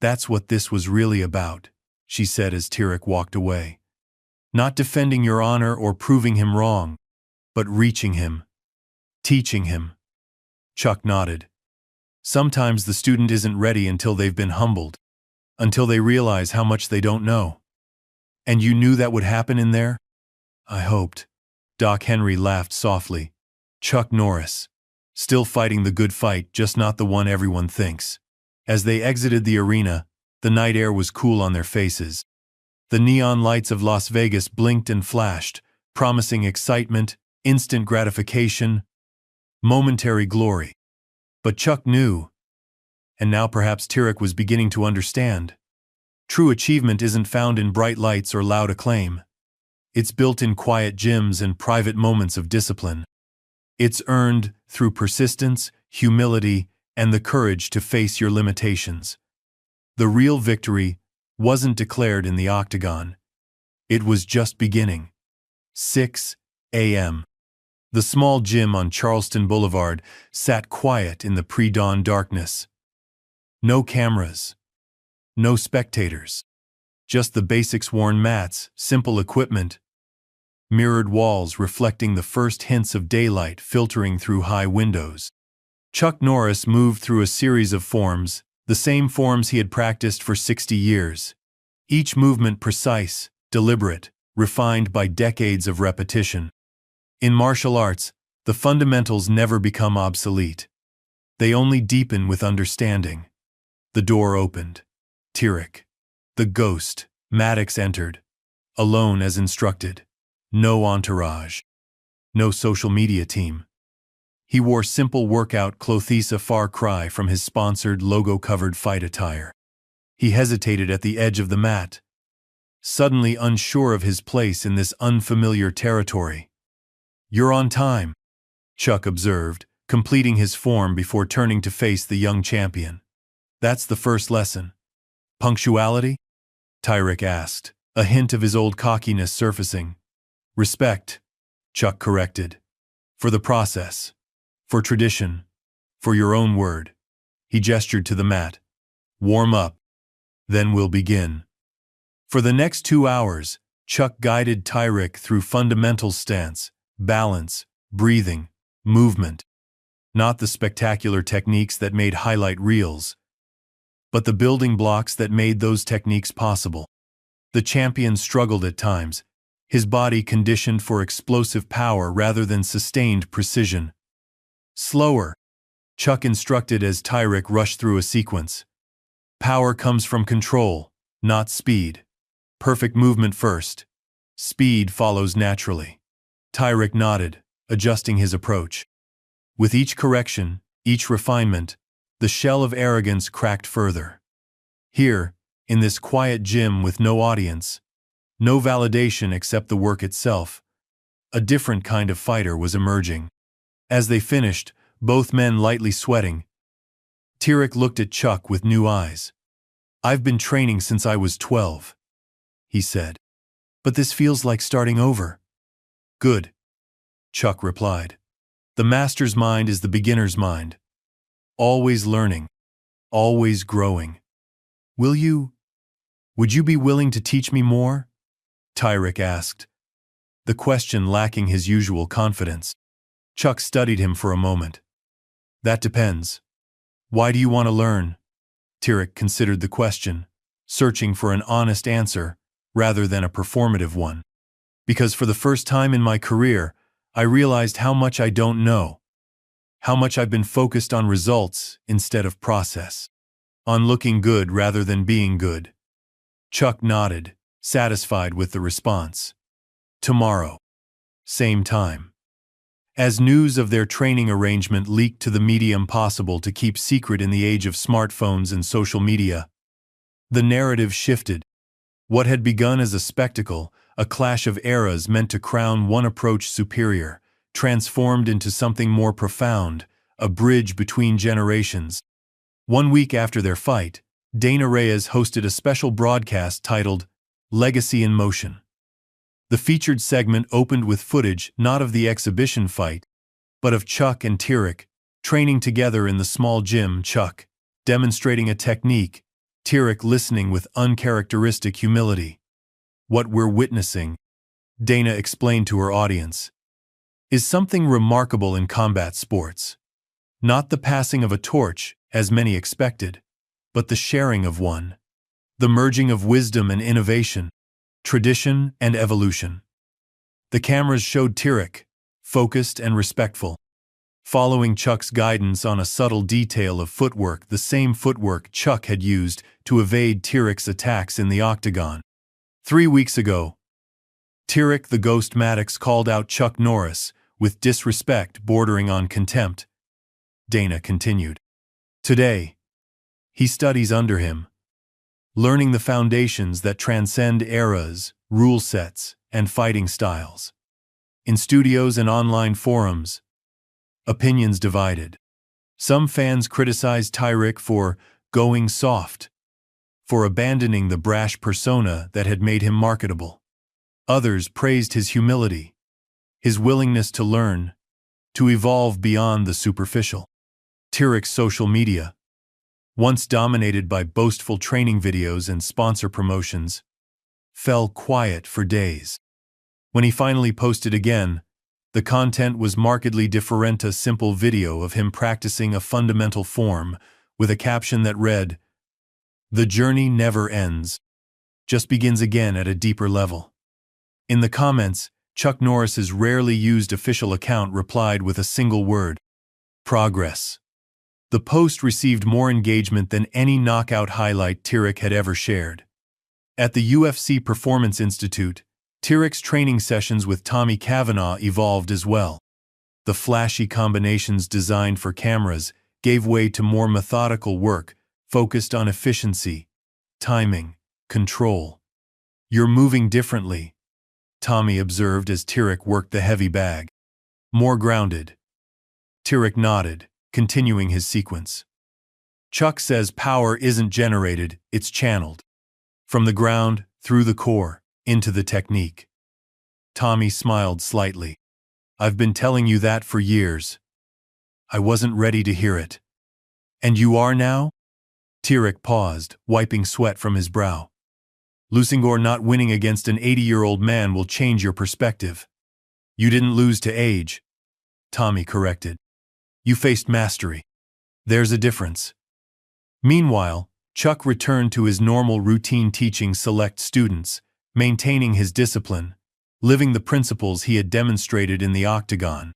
"That's what this was really about," she said as Tyrek walked away. "Not defending your honor or proving him wrong, but reaching him, teaching him." Chuck nodded. Sometimes the student isn't ready until they've been humbled, until they realize how much they don't know. "And you knew that would happen in there?" "I hoped." Doc Henry laughed softly. "Chuck Norris. Still fighting the good fight, just not the one everyone thinks." As they exited the arena, the night air was cool on their faces. The neon lights of Las Vegas blinked and flashed, promising excitement, instant gratification, momentary glory. But Chuck knew, and now perhaps Tyrek was beginning to understand. True achievement isn't found in bright lights or loud acclaim. It's built in quiet gyms and private moments of discipline. It's earned through persistence, humility, and the courage to face your limitations. The real victory wasn't declared in the octagon. It was just beginning. 6 a.m. The small gym on Charleston Boulevard sat quiet in the pre-dawn darkness. No cameras. No spectators. Just the basics: worn mats, simple equipment, mirrored walls reflecting the first hints of daylight filtering through high windows. Chuck Norris moved through a series of forms, the same forms he had practiced for 60 years. Each movement precise, deliberate, refined by decades of repetition. In martial arts, the fundamentals never become obsolete. They only deepen with understanding. The door opened. Tyrek, the ghost, Maddox entered, alone as instructed. No entourage. No social media team. He wore simple workout clothes, a far cry from his sponsored logo-covered fight attire. He hesitated at the edge of the mat, suddenly unsure of his place in this unfamiliar territory. "You're on time," Chuck observed, completing his form before turning to face the young champion. "That's the first lesson." "Punctuality?" Tyrek asked, a hint of his old cockiness surfacing. "Respect," Chuck corrected. "For the process. For tradition. For your own word." He gestured to the mat. "Warm up. Then we'll begin." For the next 2 hours, Chuck guided Tyrek through fundamental stance, balance, breathing, movement. Not the spectacular techniques that made highlight reels, but the building blocks that made those techniques possible. The champion struggled at times, his body conditioned for explosive power rather than sustained precision. "Slower," Chuck instructed as Tyrek rushed through a sequence. "Power comes from control, not speed. Perfect movement first. Speed follows naturally." Tyrek nodded, adjusting his approach. With each correction, each refinement, the shell of arrogance cracked further. Here, in this quiet gym with no audience, no validation except the work itself, a different kind of fighter was emerging. As they finished, both men lightly sweating, Tyrek looked at Chuck with new eyes. "I've been training since I was 12, he said. "But this feels like starting over." "Good," Chuck replied. "The master's mind is the beginner's mind. Always learning, always growing. Would you be willing to teach me more?" Tyrek asked, the question lacking his usual confidence. Chuck studied him for a moment. "That depends. Why do you want to learn?" Tyrek considered the question, searching for an honest answer rather than a performative one. "Because for the first time in my career, I realized how much I don't know. How much I've been focused on results instead of process. On looking good rather than being good." Chuck nodded, satisfied with the response. "Tomorrow. Same time." As news of their training arrangement leaked to the medium possible to keep secret in the age of smartphones and social media, the narrative shifted. What had begun as a spectacle, a clash of eras meant to crown one approach superior, transformed into something more profound, a bridge between generations. 1 week after their fight, Dana Reyes hosted a special broadcast titled Legacy in Motion. The featured segment opened with footage not of the exhibition fight, but of Chuck and Tyrek training together in the small gym, Chuck demonstrating a technique, Tyrek listening with uncharacteristic humility. "What we're witnessing," Dana explained to her audience, "is something remarkable in combat sports. Not the passing of a torch, as many expected, but the sharing of one. The merging of wisdom and innovation, tradition and evolution." The cameras showed Tyrek, focused and respectful, following Chuck's guidance on a subtle detail of footwork, the same footwork Chuck had used to evade Tyrek's attacks in the octagon. 3 weeks ago, Tyrek the Ghost Maddox called out Chuck Norris with disrespect bordering on contempt. Dana continued. Today, he studies under him, learning the foundations that transcend eras, rule sets, and fighting styles. In studios and online forums, opinions divided. Some fans criticized Tyrek for going soft, for abandoning the brash persona that had made him marketable. Others praised his humility, his willingness to learn, to evolve beyond the superficial. Tyrek's social media, once dominated by boastful training videos and sponsor promotions, fell quiet for days. When he finally posted again, the content was markedly different, a simple video of him practicing a fundamental form with a caption that read, "The journey never ends, just begins again at a deeper level." In the comments, Chuck Norris's rarely used official account replied with a single word, "Progress." The post received more engagement than any knockout highlight Tyrek had ever shared. At the UFC Performance Institute, Tyrek's training sessions with Tommy Cavanaugh evolved as well. The flashy combinations designed for cameras gave way to more methodical work focused on efficiency, timing, control. "You're moving differently," Tommy observed as Tyrek worked the heavy bag. "More grounded." Tyrek nodded, continuing his sequence. "Chuck says power isn't generated, it's channeled. From the ground, through the core, into the technique." Tommy smiled slightly. "I've been telling you that for years." "I wasn't ready to hear it." "And you are now?" Tyrek paused, wiping sweat from his brow. "Lusingor not winning against an 80-year-old man will change your perspective." "You didn't lose to age," Tommy corrected. "You faced mastery. There's a difference." Meanwhile, Chuck returned to his normal routine teaching select students, maintaining his discipline, living the principles he had demonstrated in the octagon.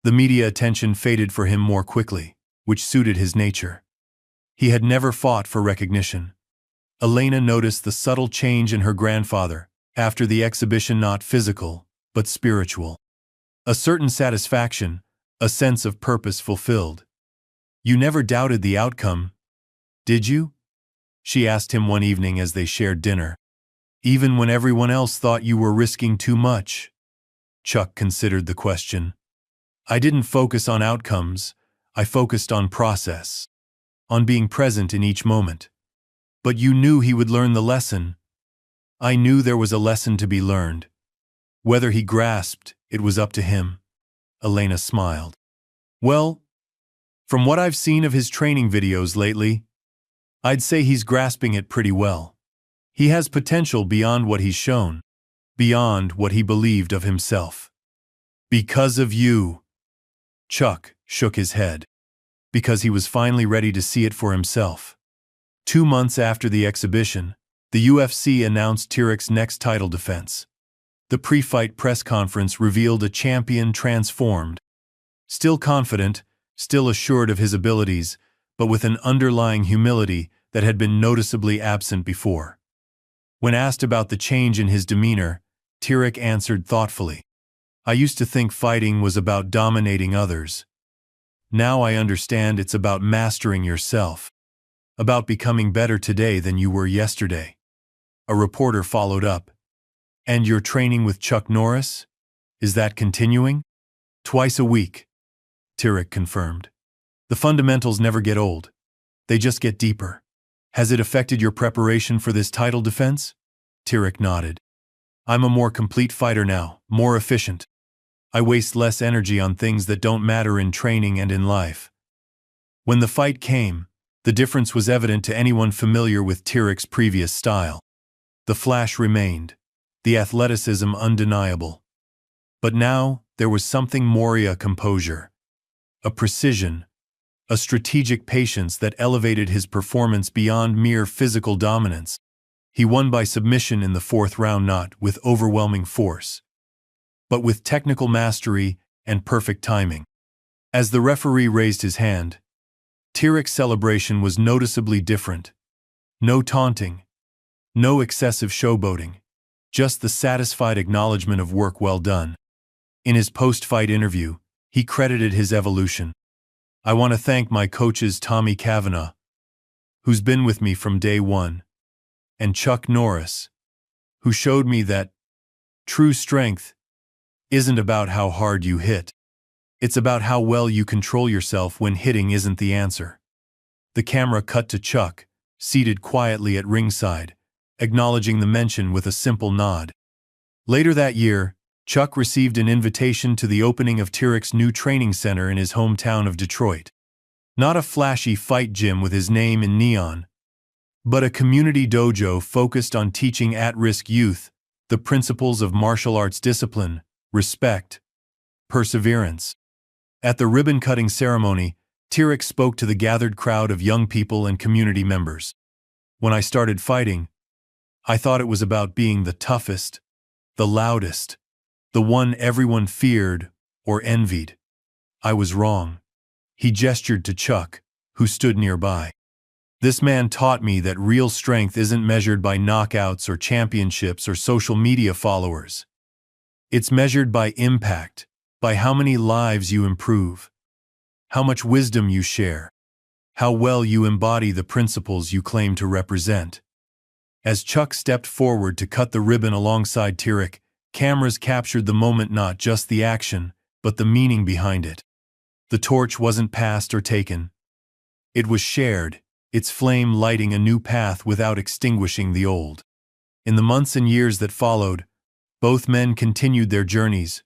The media attention faded for him more quickly, which suited his nature. He had never fought for recognition. Elena noticed the subtle change in her grandfather after the exhibition, not physical, but spiritual. A certain satisfaction, a sense of purpose fulfilled. "You never doubted the outcome, did you?" she asked him one evening as they shared dinner. "Even when everyone else thought you were risking too much?" Chuck considered the question. "I didn't focus on outcomes, I focused on process. On being present in each moment." "But you knew he would learn the lesson." "I knew there was a lesson to be learned. Whether he grasped, it was up to him." Elena smiled. "Well, from what I've seen of his training videos lately, I'd say he's grasping it pretty well. He has potential beyond what he's shown, beyond what he believed of himself." "Because of you." Chuck shook his head. "Because he was finally ready to see it for himself." 2 months after the exhibition, the UFC announced Tyrek's next title defense. The pre-fight press conference revealed a champion transformed. Still confident, still assured of his abilities, but with an underlying humility that had been noticeably absent before. When asked about the change in his demeanor, Tyrek answered thoughtfully, "I used to think fighting was about dominating others. Now I understand it's about mastering yourself. About becoming better today than you were yesterday." A reporter followed up. "And you're training with Chuck Norris? Is that continuing?" "Twice a week," Tyrek confirmed. "The fundamentals never get old. They just get deeper." "Has it affected your preparation for this title defense?" Tyrek nodded. "I'm a more complete fighter now, more efficient. I waste less energy on things that don't matter in training and in life." When the fight came, the difference was evident to anyone familiar with Tyrek's previous style. The flash remained, the athleticism undeniable. But now there was something more: a composure, a precision, a strategic patience that elevated his performance beyond mere physical dominance. He won by submission in the 4th round, not with overwhelming force, but with technical mastery and perfect timing. As the referee raised his hand, Tyrek's celebration was noticeably different. No taunting, no excessive showboating, just the satisfied acknowledgement of work well done. In his post-fight interview, he credited his evolution. "I want to thank my coaches Tommy Kavanagh, who's been with me from day one, and Chuck Norris, who showed me that true strength isn't about how hard you hit. It's about how well you control yourself when hitting isn't the answer." The camera cut to Chuck, seated quietly at ringside, acknowledging the mention with a simple nod. Later that year, Chuck received an invitation to the opening of Tyrek's new training center in his hometown of Detroit. Not a flashy fight gym with his name in neon, but a community dojo focused on teaching at-risk youth the principles of martial arts: discipline, respect, perseverance. At the ribbon-cutting ceremony, Tyrek spoke to the gathered crowd of young people and community members. "When I started fighting, I thought it was about being the toughest, the loudest, the one everyone feared or envied. I was wrong." He gestured to Chuck, who stood nearby. "This man taught me that real strength isn't measured by knockouts or championships or social media followers. It's measured by impact, by how many lives you improve, how much wisdom you share, how well you embody the principles you claim to represent. As Chuck stepped forward to cut the ribbon alongside Tyrek, cameras captured the moment, not just the action, but the meaning behind it. The torch wasn't passed or taken. It was shared, its flame lighting a new path without extinguishing the old. In the months and years that followed, both men continued their journeys,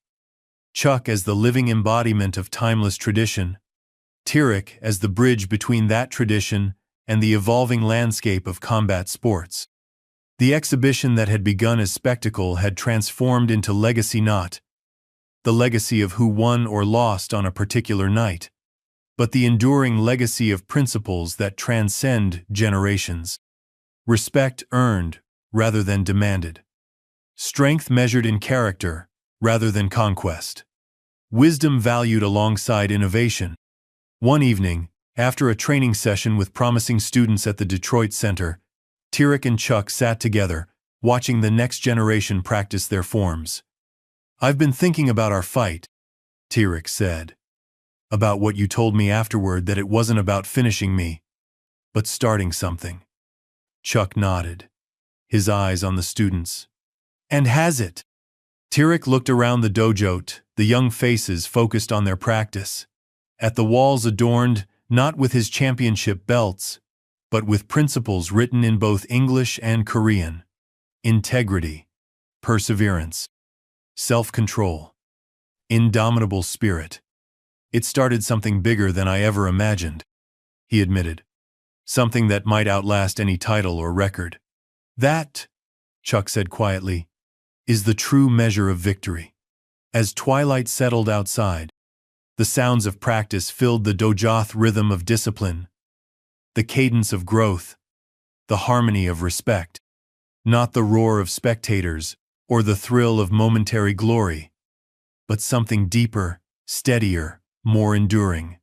Chuck as the living embodiment of timeless tradition, Tyrek as the bridge between that tradition and the evolving landscape of combat sports. The exhibition that had begun as spectacle had transformed into legacy, not the legacy of who won or lost on a particular night, but the enduring legacy of principles that transcend generations. Respect earned rather than demanded. Strength measured in character rather than conquest. Wisdom valued alongside innovation. One evening, after a training session with promising students at the Detroit Center, Tyrek and Chuck sat together, watching the next generation practice their forms. "I've been thinking about our fight," Tyrek said. "About what you told me afterward, that it wasn't about finishing me, but starting something." Chuck nodded, his eyes on the students. "And has it?" Tyrek looked around the dojo, the young faces focused on their practice, at the walls adorned not with his championship belts, but with principles written in both English and Korean. Integrity, perseverance, self-control, indomitable spirit. "It started something bigger than I ever imagined," he admitted. "Something that might outlast any title or record. That," Chuck said quietly, "is the true measure of victory." As twilight settled outside, the sounds of practice filled the dojo's rhythm of discipline, the cadence of growth, the harmony of respect. Not the roar of spectators or the thrill of momentary glory, but something deeper, steadier, more enduring.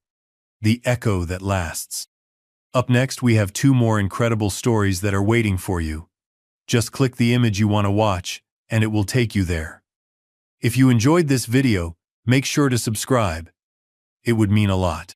The echo that lasts. Up next, we have 2 more incredible stories that are waiting for you. Just click the image you want to watch, and it will take you there. If you enjoyed this video, make sure to subscribe. It would mean a lot.